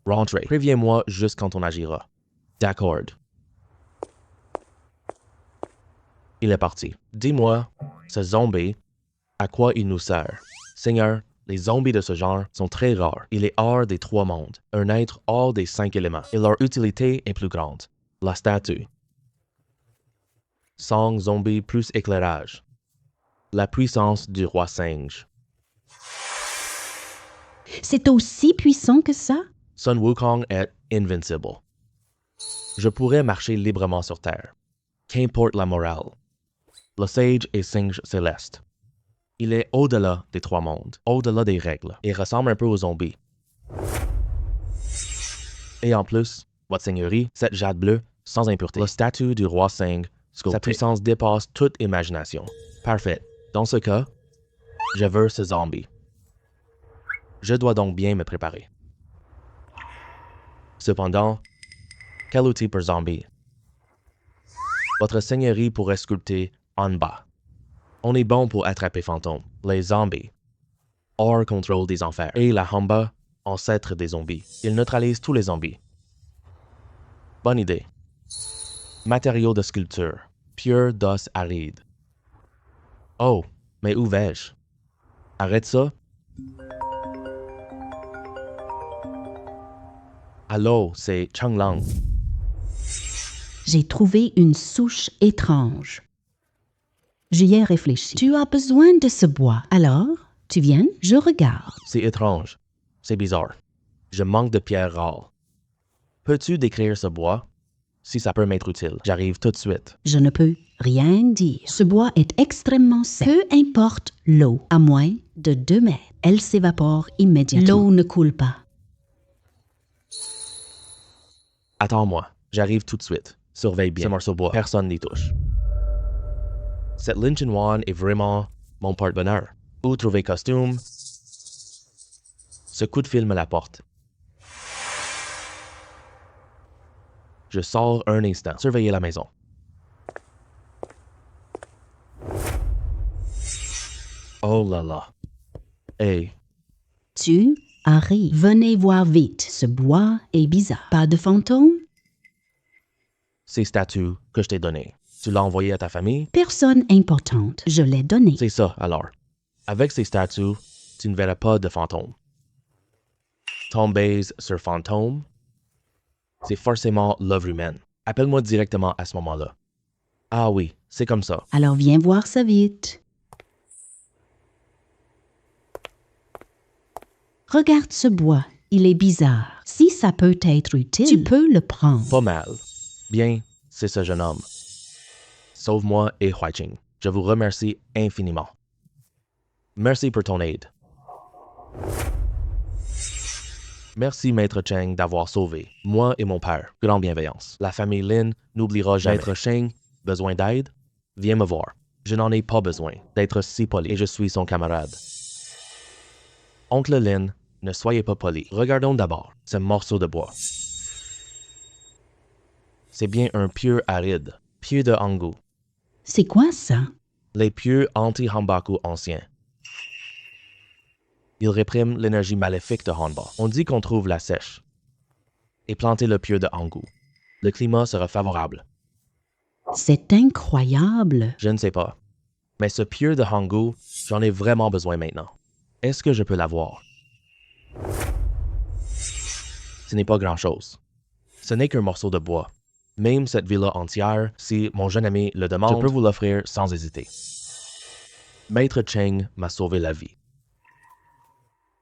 Rentrez. Préviens-moi juste quand on agira. D'accord. Il est parti. Dis-moi, ce zombie, à quoi il nous sert? Seigneur, les zombies de ce genre sont très rares. Il est hors des 3 mondes, un être hors des 5 éléments, et leur utilité est plus grande. La statue. Sang zombie plus éclairage. La puissance du roi singe. C'est aussi puissant que ça? Sun Wukong est invincible. Je pourrais marcher librement sur Terre. Qu'importe la morale. Le sage est singe céleste. Il est au-delà des 3 mondes, au-delà des règles, et ressemble un peu aux zombies. Et en plus, votre seigneurie, cette jade bleue, sans impureté. La statue du roi singe, sa puissance dépasse toute imagination. Parfait. Dans ce cas, je veux ce zombie. Je dois donc bien me préparer. Cependant, quel outil pour zombie? Votre seigneurie pourrait sculpter en bas. On est bon pour attraper fantômes, les zombies. Hors contrôle des enfers. Et la Hamba, ancêtre des zombies. Il neutralise tous les zombies. Bonne idée. Matériaux de sculpture. Pur d'os aride. Oh, mais où vais-je? Arrête ça. Allô, c'est Changlang. J'ai trouvé une souche étrange. J'y ai réfléchi. Tu as besoin de ce bois. Alors, tu viens? Je regarde. C'est étrange. C'est bizarre. Je manque de pierres rares. Peux-tu décrire ce bois? Si ça peut m'être utile, j'arrive tout de suite. Je ne peux rien dire. Ce bois est extrêmement sec. Peu importe l'eau, à moins de 2 mètres, elle s'évapore immédiatement. L'eau ne coule pas. Attends-moi, j'arrive tout de suite. Surveille bien ce morceau de bois. Personne n'y touche. Cette Lin Chinwan est vraiment mon porte-bonheur. Où trouver costume? Ce coup de fil me l'apporte. Je sors un instant. Surveillez la maison. Oh là là. Hey, Tu arrives. Venez voir vite. Ce bois est bizarre. Pas de fantôme? ces statues que je t'ai données, tu l'as envoyé à ta famille? Personne importante. Je l'ai donné. C'est ça, alors. Avec ces statues, tu ne verras pas de fantômes. Tomber sur fantôme, c'est forcément l'œuvre humaine. Appelle-moi directement à ce moment-là. Ah oui, c'est comme ça. Alors viens voir ça vite. Regarde ce bois. Il est bizarre. Si ça peut être utile, tu peux le prendre. Pas mal. Bien, c'est ce jeune homme. Sauve-moi et Huaiqing. Je vous remercie infiniment. Merci pour ton aide. Merci, Maître Cheng, d'avoir sauvé moi et mon père. Grande bienveillance. La famille Lin n'oubliera jamais. Maître Cheng, besoin d'aide? Viens me voir. Je n'en ai pas besoin d'être si poli et je suis son camarade. Oncle Lin, ne soyez pas poli. Regardons d'abord ce morceau de bois. C'est bien un pieu aride, pieu de Hangu. C'est quoi ça? Les pieux anti-Hanbaku anciens. Ils répriment l'énergie maléfique de Hanba. On dit qu'on trouve la sèche. Et planter le pieu de Hangu. Le climat sera favorable. C'est incroyable. Je ne sais pas. Mais ce pieu de Hangu, j'en ai vraiment besoin maintenant. Est-ce que je peux l'avoir? Ce n'est pas grand-chose. Ce n'est qu'un morceau de bois. Même cette villa entière, si mon jeune ami le demande, je peux vous l'offrir sans hésiter. Maître Cheng m'a sauvé la vie.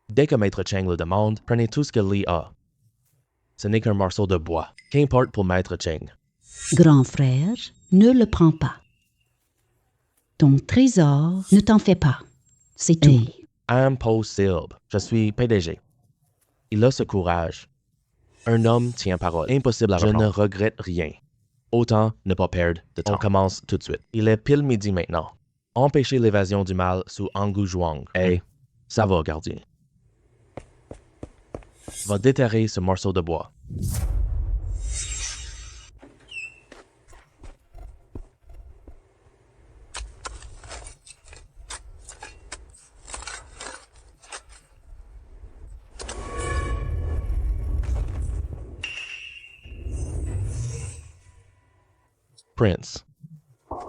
Dès que Maître Cheng le demande, prenez tout ce que Li a. Ce n'est qu'un morceau de bois. Qu'importe pour Maître Cheng. Grand frère, ne le prends pas. Ton trésor, ne t'en fais pas. C'est tout. Hey. Impossible. Je suis PDG. Il a ce courage. Un homme tient parole. Impossible à reprendre. Je ne regrette rien. Autant ne pas perdre de temps. On commence tout de suite. Il est pile midi maintenant. Empêcher l'évasion du mal sous Hangu Zhuang. Hey, ça va, gardien. Va déterrer ce morceau de bois.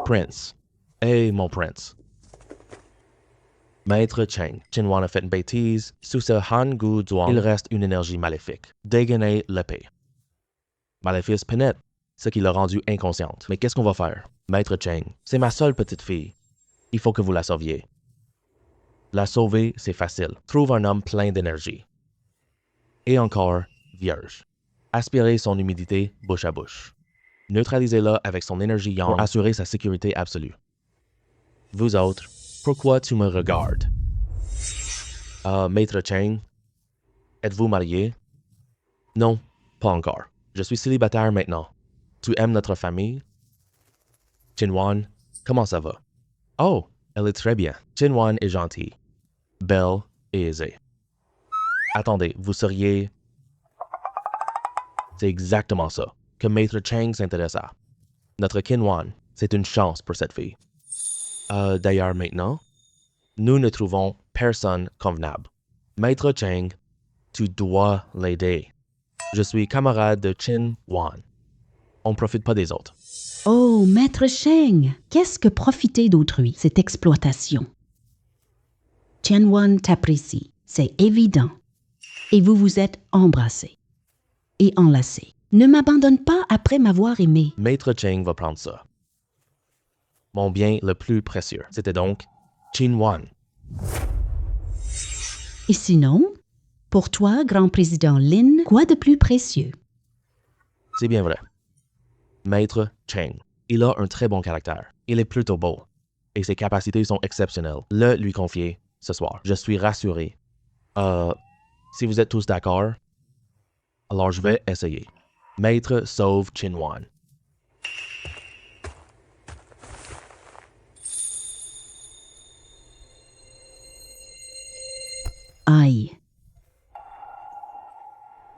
Prince. Hey, mon prince. Maître Cheng, Chinwan a fait une bêtise. Sous ce Hangu Zhuang, il reste une énergie maléfique. Dégainez l'épée. Maléfice pénètre, ce qui l'a rendue inconsciente. Mais qu'est-ce qu'on va faire? Maître Cheng, c'est ma seule petite fille. Il faut que vous la sauviez. La sauver, c'est facile. Trouve un homme plein d'énergie. Et encore, vierge. Aspirez son humidité bouche à bouche. Neutralisez-la avec son énergie yang pour assurer sa sécurité absolue. Vous autres, pourquoi tu me regardes? Maître Cheng, êtes-vous marié? Non, pas encore. Je suis célibataire maintenant. Tu aimes notre famille? Chinwan, comment ça va? Oh, elle est très bien. Chinwan est gentille, belle et aisée. Attendez, vous seriez... C'est exactement ça que Maître Cheng s'intéresse à. Notre Kinwan, c'est une chance pour cette fille. D'ailleurs maintenant, nous ne trouvons personne convenable. Maître Cheng, tu dois l'aider. Je suis camarade de Chin Wan. On ne profite pas des autres. Oh, Maître Cheng, qu'est-ce que profiter d'autrui, cette exploitation? Tianwan t'apprécie. c'est évident. Et vous vous êtes embrassés et enlacés. Ne m'abandonne pas après m'avoir aimé. Maître Cheng va prendre ça. Mon bien le plus précieux. C'était donc Qin-Wan. Et sinon, pour toi, grand président Lin, quoi de plus précieux? C'est bien vrai. Maître Cheng. Il a un très bon caractère. Il est plutôt beau. Et ses capacités sont exceptionnelles. Le lui confier ce soir. Je suis rassuré. Si vous êtes tous d'accord, alors je vais essayer. Maître sauve Qin-Wan. Aïe.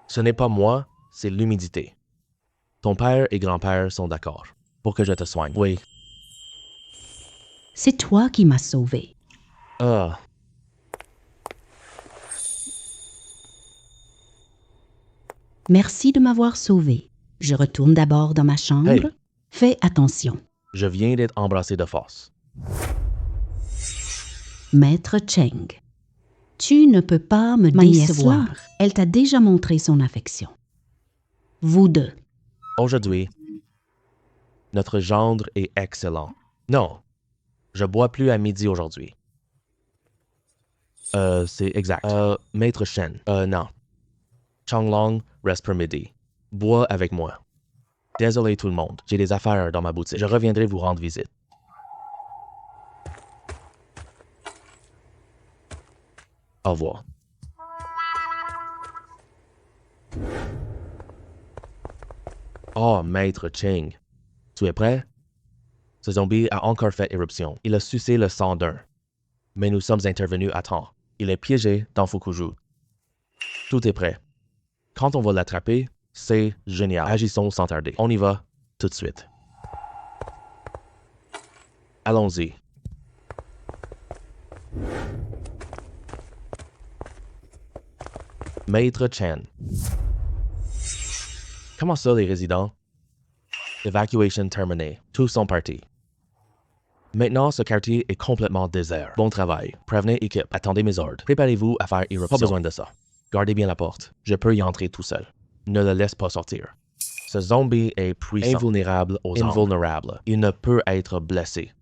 Ce n'est pas moi, c'est l'humidité. Ton père et grand-père sont d'accord pour que je te soigne. Oui. C'est toi qui m'as sauvé. Ah. Merci de m'avoir sauvé. Je retourne d'abord dans ma chambre. Hey. Fais attention. Je viens d'être embrassé de force. Maître Cheng, tu ne peux pas me décevoir. Elle t'a déjà montré son affection. Vous deux. Aujourd'hui, notre gendre est excellent. Non, je bois plus à midi aujourd'hui. C'est exact. Maître Shen. Non. Changlong reste pour midi. Bois avec moi. Désolé tout le monde, j'ai des affaires dans ma boutique. Je reviendrai vous rendre visite. Au revoir. Oh, Maître Cheng. Tu es prêt? Ce zombie a encore fait éruption. Il a sucé le sang d'un. Mais nous sommes intervenus à temps. Il est piégé dans Fukuju. Tout est prêt. Quand on va l'attraper, c'est génial. Agissons sans tarder. On y va tout de suite. Allons-y. Maître Chen. Comment ça, les résidents? Evacuation terminée. Tous sont partis. Maintenant, ce quartier est complètement désert. Bon travail. Prévenez équipe. Attendez mes ordres. Préparez-vous à faire éruption. Pas besoin de ça. Gardez bien la porte. Je peux y entrer tout seul. Ne le laisse pas sortir. Ce zombie est puissant. Invulnérable aux armes. Invulnérable. Il ne peut être blessé.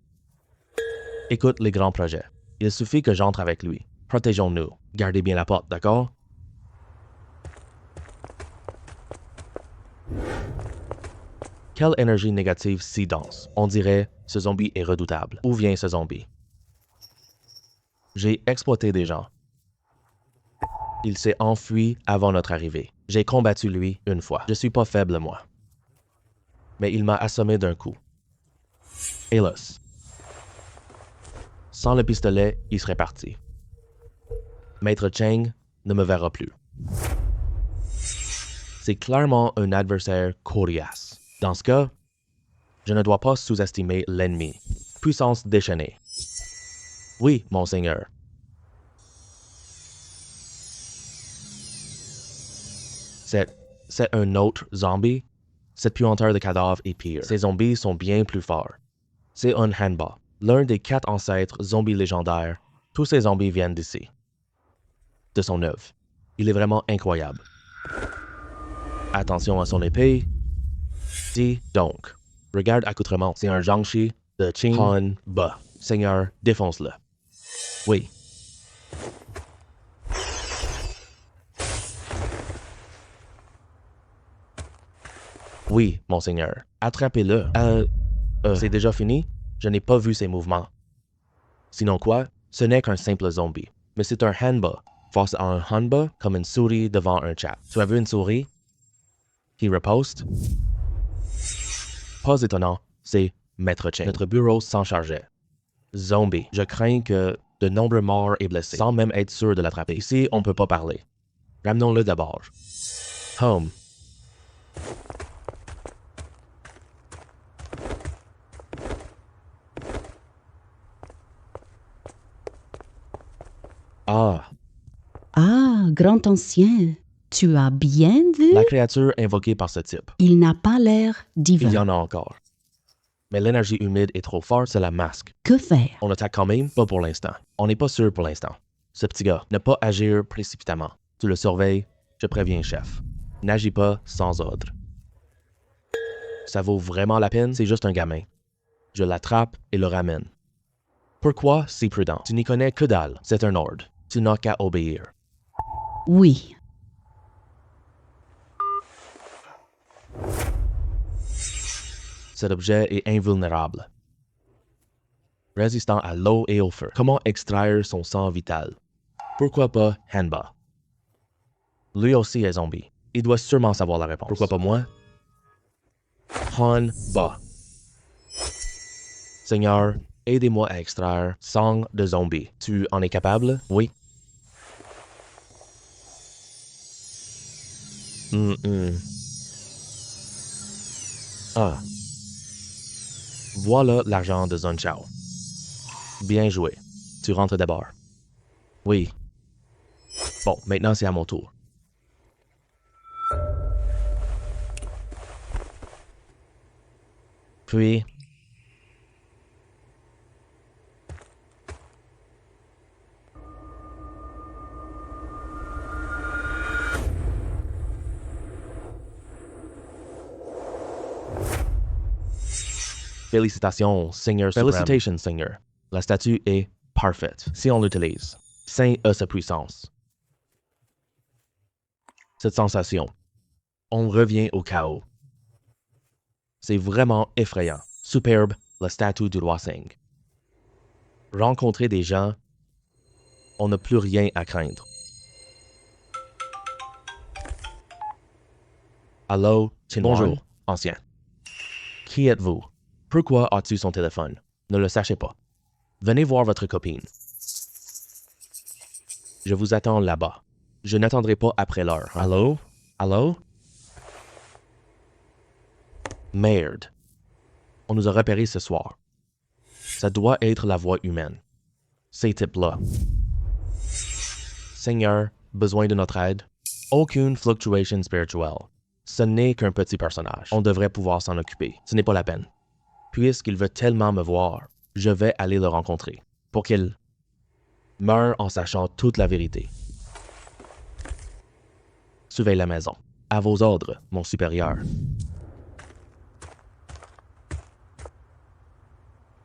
Écoute les grands projets. Il suffit que j'entre avec lui. Protégeons-nous. Gardez bien la porte, d'accord? Quelle énergie négative si dense. On dirait, ce zombie est redoutable. Où vient ce zombie? J'ai exploité des gens. Il s'est enfui avant notre arrivée. J'ai combattu lui une fois. Je suis pas faible, moi. Mais il m'a assommé d'un coup. Hélas. Sans le pistolet, il serait parti. Maître Cheng ne me verra plus. C'est clairement un adversaire coriace. Dans ce cas, je ne dois pas sous-estimer l'ennemi. Puissance déchaînée. Oui, monseigneur. C'est un autre zombie. Cette puanteur de cadavre est pire. Ces zombies sont bien plus forts. C'est un Hanba, l'un des 4 ancêtres zombies légendaires. Tous ces zombies viennent d'ici. De son œuvre. Il est vraiment incroyable. Attention à son épée. Dis donc. Regarde accoutrement. C'est un Jiangshi de Qin Han Ba. Seigneur, défonce-le. Oui. Oui, monseigneur. Attrapez-le. C'est déjà fini? Je n'ai pas vu ses mouvements. Sinon quoi? Ce n'est qu'un simple zombie. Mais c'est un Hanba. Face à un Hanba comme une souris devant un chat. Tu as vu une souris? Qui riposte? Pas étonnant, c'est Maître Cheng. Notre bureau s'en chargeait. Zombie. Je crains que de nombreux morts et blessés, sans même être sûr de l'attraper. Ici, on ne peut pas parler. Ramenons-le d'abord. Home. Ah, Ah, grand ancien, tu as bien vu? la créature invoquée par ce type. Il n'a pas l'air Il divin. y en a encore. Mais l'énergie humide est trop forte, cela masque. Que faire? On attaque quand même? Pas pour l'instant. On n'est pas sûr pour l'instant. ce petit gars. Ne pas agir précipitamment. Tu le surveilles, je préviens, chef. N'agis pas sans ordre. Ça vaut vraiment la peine, c'est juste un gamin. Je l'attrape et le ramène. Pourquoi si prudent? Tu n'y connais que dalle, c'est un ordre. Tu n'as qu'à obéir. Oui. Cet objet est invulnérable. Résistant à l'eau et au feu. Comment extraire son sang vital? Pourquoi pas Hanba? Lui aussi est zombie. Il doit sûrement savoir la réponse. Pourquoi pas moi? Hanba. Seigneur, aidez-moi à extraire sang de zombie. Tu en es capable? Oui. Ah. Voilà l'argent de Zhun Chao. Bien joué. Tu rentres d'abord. Oui. Bon, maintenant c'est à mon tour. Puis... Félicitations, Seigneur suprême. Félicitations, Seigneur. La statue est parfaite, si on l'utilise. Saint a sa puissance. Cette sensation. On revient au chaos. C'est vraiment effrayant. Superbe, la statue du roi Sing. Rencontrer des gens, on n'a plus rien à craindre. Allô, bonjour, ancien. Qui êtes-vous? Pourquoi as-tu son téléphone? Ne le sachez pas. Venez voir votre copine. Je vous attends là-bas. Je n'attendrai pas après l'heure. Allô? Allô? Merde. On nous a repérés ce soir. Ça doit être la voix humaine. Ces types-là. Seigneur, besoin de notre aide? Aucune fluctuation spirituelle. Ce n'est qu'un petit personnage. On devrait pouvoir s'en occuper. Ce n'est pas la peine. Puisqu'il veut tellement me voir, je vais aller le rencontrer. Pour qu'il meure en sachant toute la vérité. Surveille la maison. À vos ordres, mon supérieur.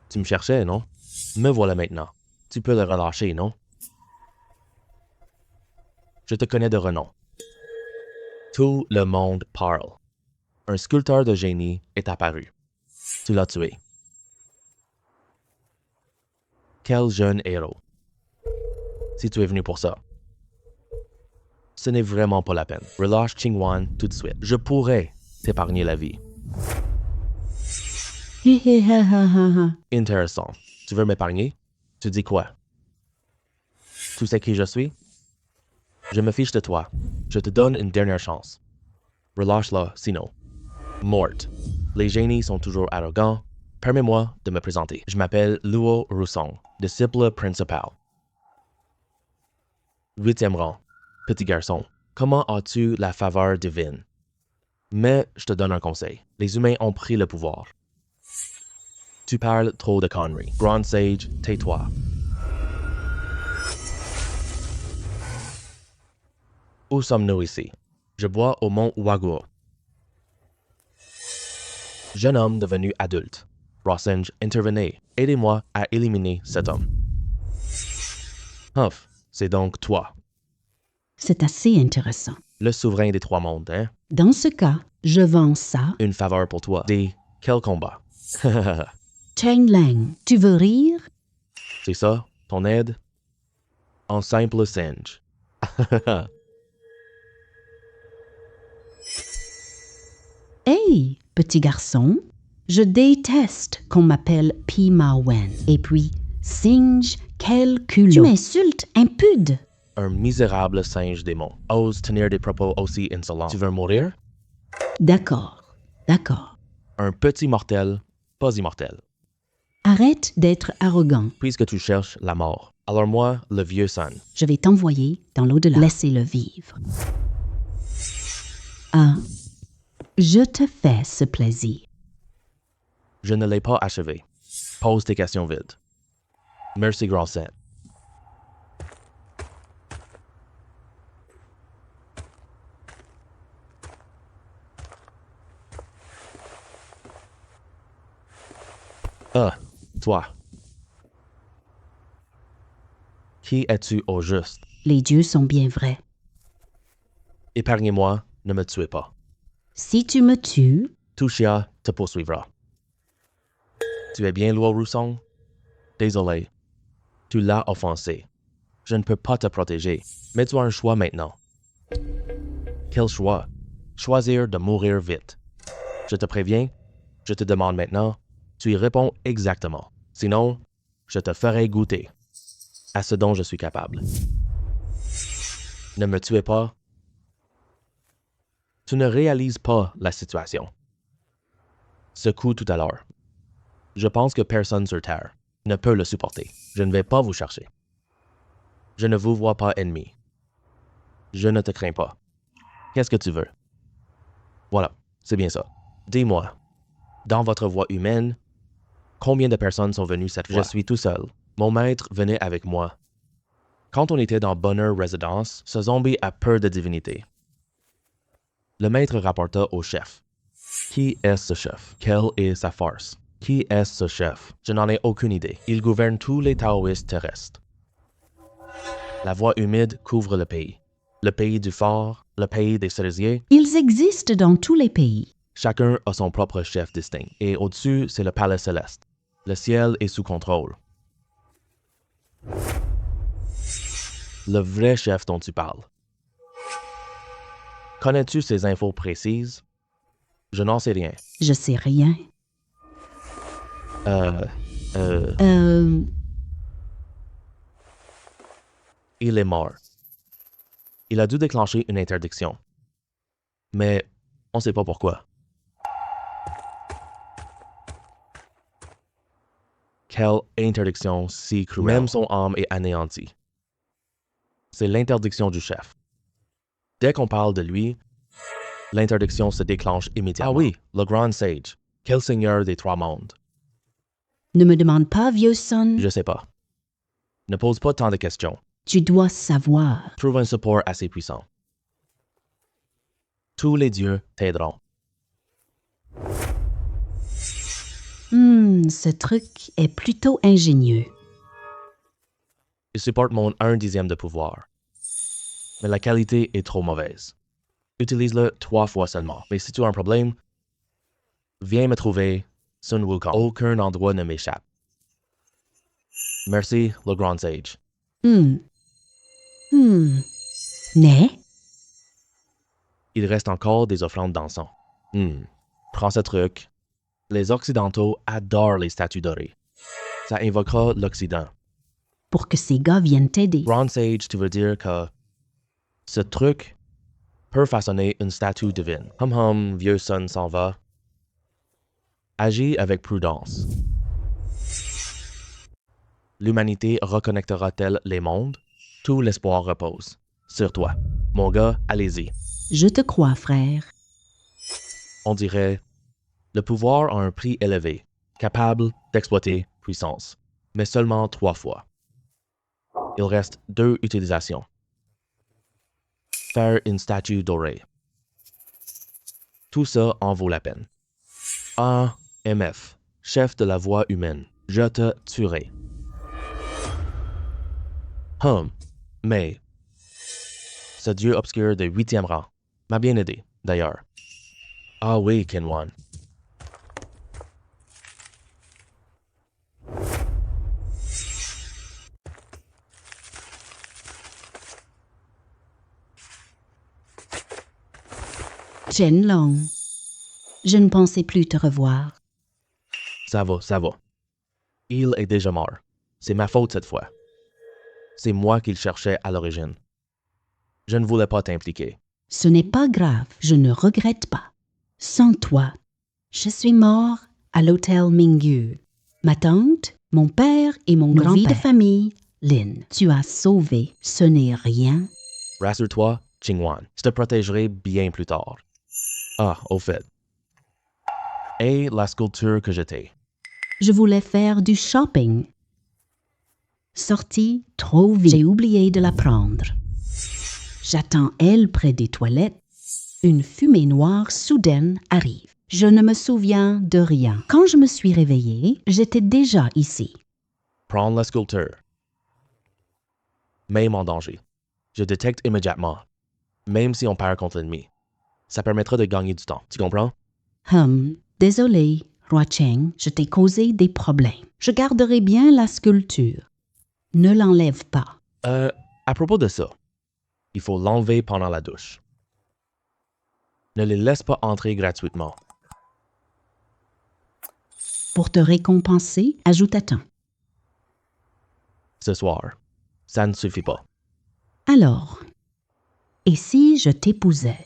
Tu me cherchais, non? Me voilà maintenant. Tu peux le relâcher, non? Je te connais de renom. Tout le monde parle. Un sculpteur de génie est apparu. Tu l'as tué. Quel jeune héros. Si tu es venu pour ça. Ce n'est vraiment pas la peine. Relâche Qingwan tout de suite. Je pourrais t'épargner la vie. Intéressant. Tu veux m'épargner? Tu dis quoi? Tu sais qui je suis? Je me fiche de toi. Je te donne une dernière chance. Relâche-la, sinon. Morte. Les génies sont toujours arrogants. Permets-moi de me présenter. Je m'appelle Luo Rusong, disciple principal. 8e rang. Petit garçon, comment as-tu la faveur divine? Mais je te donne un conseil. Les humains ont pris le pouvoir. Tu parles trop de conneries. Grand Sage, tais-toi. Où sommes-nous ici? Je bois au mont Waguo. Jeune homme devenu adulte. Rossenge, intervenez. Aidez-moi à éliminer cet homme. Humph, c'est donc toi. C'est assez intéressant. Le souverain des 3 mondes, hein? Dans ce cas, je vends ça. Une faveur pour toi. Quel combat? Cheng Lang, tu veux rire? C'est ça, ton aide? En simple singe. Hey, petit garçon, je déteste qu'on m'appelle Pima Wen. Et puis, singe, quel culot. Tu m'insultes, impude. Un misérable singe démon. Ose tenir des propos aussi insolents. Tu veux mourir? D'accord, d'accord. Un petit mortel, pas immortel. Arrête d'être arrogant. Puisque tu cherches la mort. Alors moi, le vieux Sun. Je vais t'envoyer dans l'au-delà. Laissez-le vivre. Ah, je te fais ce plaisir. Je ne l'ai pas achevé. Pose tes questions vides. Merci, grand saint. Ah, toi. Qui es-tu au juste? Les dieux sont bien vrais. Épargnez-moi, ne me tuez pas. Si tu me tues, Tushia te poursuivra. Tu es bien Loi Rousson? Désolé. Tu l'as offensé. Je ne peux pas te protéger, mais tu as un choix maintenant. Quel choix? Choisir de mourir vite. Je te préviens, je te demande maintenant, tu y réponds exactement. Sinon, je te ferai goûter à ce dont je suis capable. Ne me tuez pas. Tu ne réalises pas la situation. Ce coup tout à l'heure. Je pense que personne sur Terre ne peut le supporter. Je ne vais pas vous chercher. Je ne vous vois pas ennemi. Je ne te crains pas. Qu'est-ce que tu veux? Voilà, c'est bien ça. Dis-moi, dans votre voie humaine, combien de personnes sont venues cette fois? Je suis tout seul. Mon maître venait avec moi. Quand on était dans Bonner Residence, ce zombie a peur de divinité. Le maître rapporta au chef. Qui est ce chef? Quelle est sa farce? Qui est ce chef? Je n'en ai aucune idée. Il gouverne tous les taoïstes terrestres. La voie humide couvre le pays. Le pays du fort, le pays des cerisiers. ils existent dans tous les pays. Chacun a son propre chef distinct. Et au-dessus, c'est le palais céleste. Le ciel est sous contrôle. Le vrai chef dont tu parles. Connais-tu ces infos précises? Je n'en sais rien. Je sais rien. Il est mort. Il a dû déclencher une interdiction. Mais on ne sait pas pourquoi. Quelle interdiction si cruelle. Même son âme est anéantie. C'est l'interdiction du chef. Dès qu'on parle de lui, l'interdiction se déclenche immédiatement. Ah oui, le grand sage. Quel seigneur des trois mondes? Ne me demande pas, vieux son. Je sais pas. Ne pose pas tant de questions. Tu dois savoir. Trouve un support assez puissant. Tous les dieux t'aideront. Ce truc est plutôt ingénieux. Il supporte mon 1/10 de pouvoir. Mais la qualité est trop mauvaise. Utilise-le 3 fois seulement. Mais si tu as un problème, viens me trouver, Sun Wukong. Aucun endroit ne m'échappe. Merci, le grand sage. Mais, Il reste encore des offrandes d'encens. Prends ce truc. Les Occidentaux adorent les statues dorées. Ça invoquera l'Occident. pour que ces gars viennent t'aider. Grand Sage, tu veux dire que ce truc peut façonner une statue divine. Hum, vieux son s'en va. Agis avec prudence. L'humanité reconnectera-t-elle les mondes? Tout l'espoir repose sur toi. Mon gars, allez-y. Je te crois, frère. On dirait, le pouvoir a un prix élevé, capable d'exploiter puissance, mais seulement 3 fois. Il reste 2 utilisations. Faire une statue dorée. Tout ça en vaut la peine. MF, chef de la voie humaine, je te tuerai. Mais ce dieu obscur de 8e rang m'a bien aidé, d'ailleurs. Ah oui, Kinwan. Long. Je ne pensais plus te revoir. Ça va. Il est déjà mort. C'est ma faute cette fois. C'est moi qu'il cherchait à l'origine. Je ne voulais pas t'impliquer. Ce n'est pas grave, je ne regrette pas. Sans toi, je suis mort à l'hôtel Mingyu. Ma tante, mon père et mon grand-père. Vie de famille, Lin. Tu as sauvé, ce n'est rien. Rassure-toi, Qingwan. Je te protégerai bien plus tard. Ah, au fait. Et la sculpture que j'étais. Je voulais faire du shopping. Sortie trop vite. J'ai oublié de la prendre. J'attends elle près des toilettes. Une fumée noire soudaine arrive. Je ne me souviens de rien. Quand je me suis réveillée, j'étais déjà ici. Prendre le sculpteur. Même en danger. Je détecte immédiatement. Même si on perd contre l'ennemi. Ça permettra de gagner du temps. Tu comprends? Désolé, Roi Cheng, je t'ai causé des problèmes. Je garderai bien la sculpture. Ne l'enlève pas. À propos de ça, il faut l'enlever pendant la douche. Ne les laisse pas entrer gratuitement. Pour te récompenser, ajoute à temps. Ce soir, ça ne suffit pas. Alors, et si je t'épousais?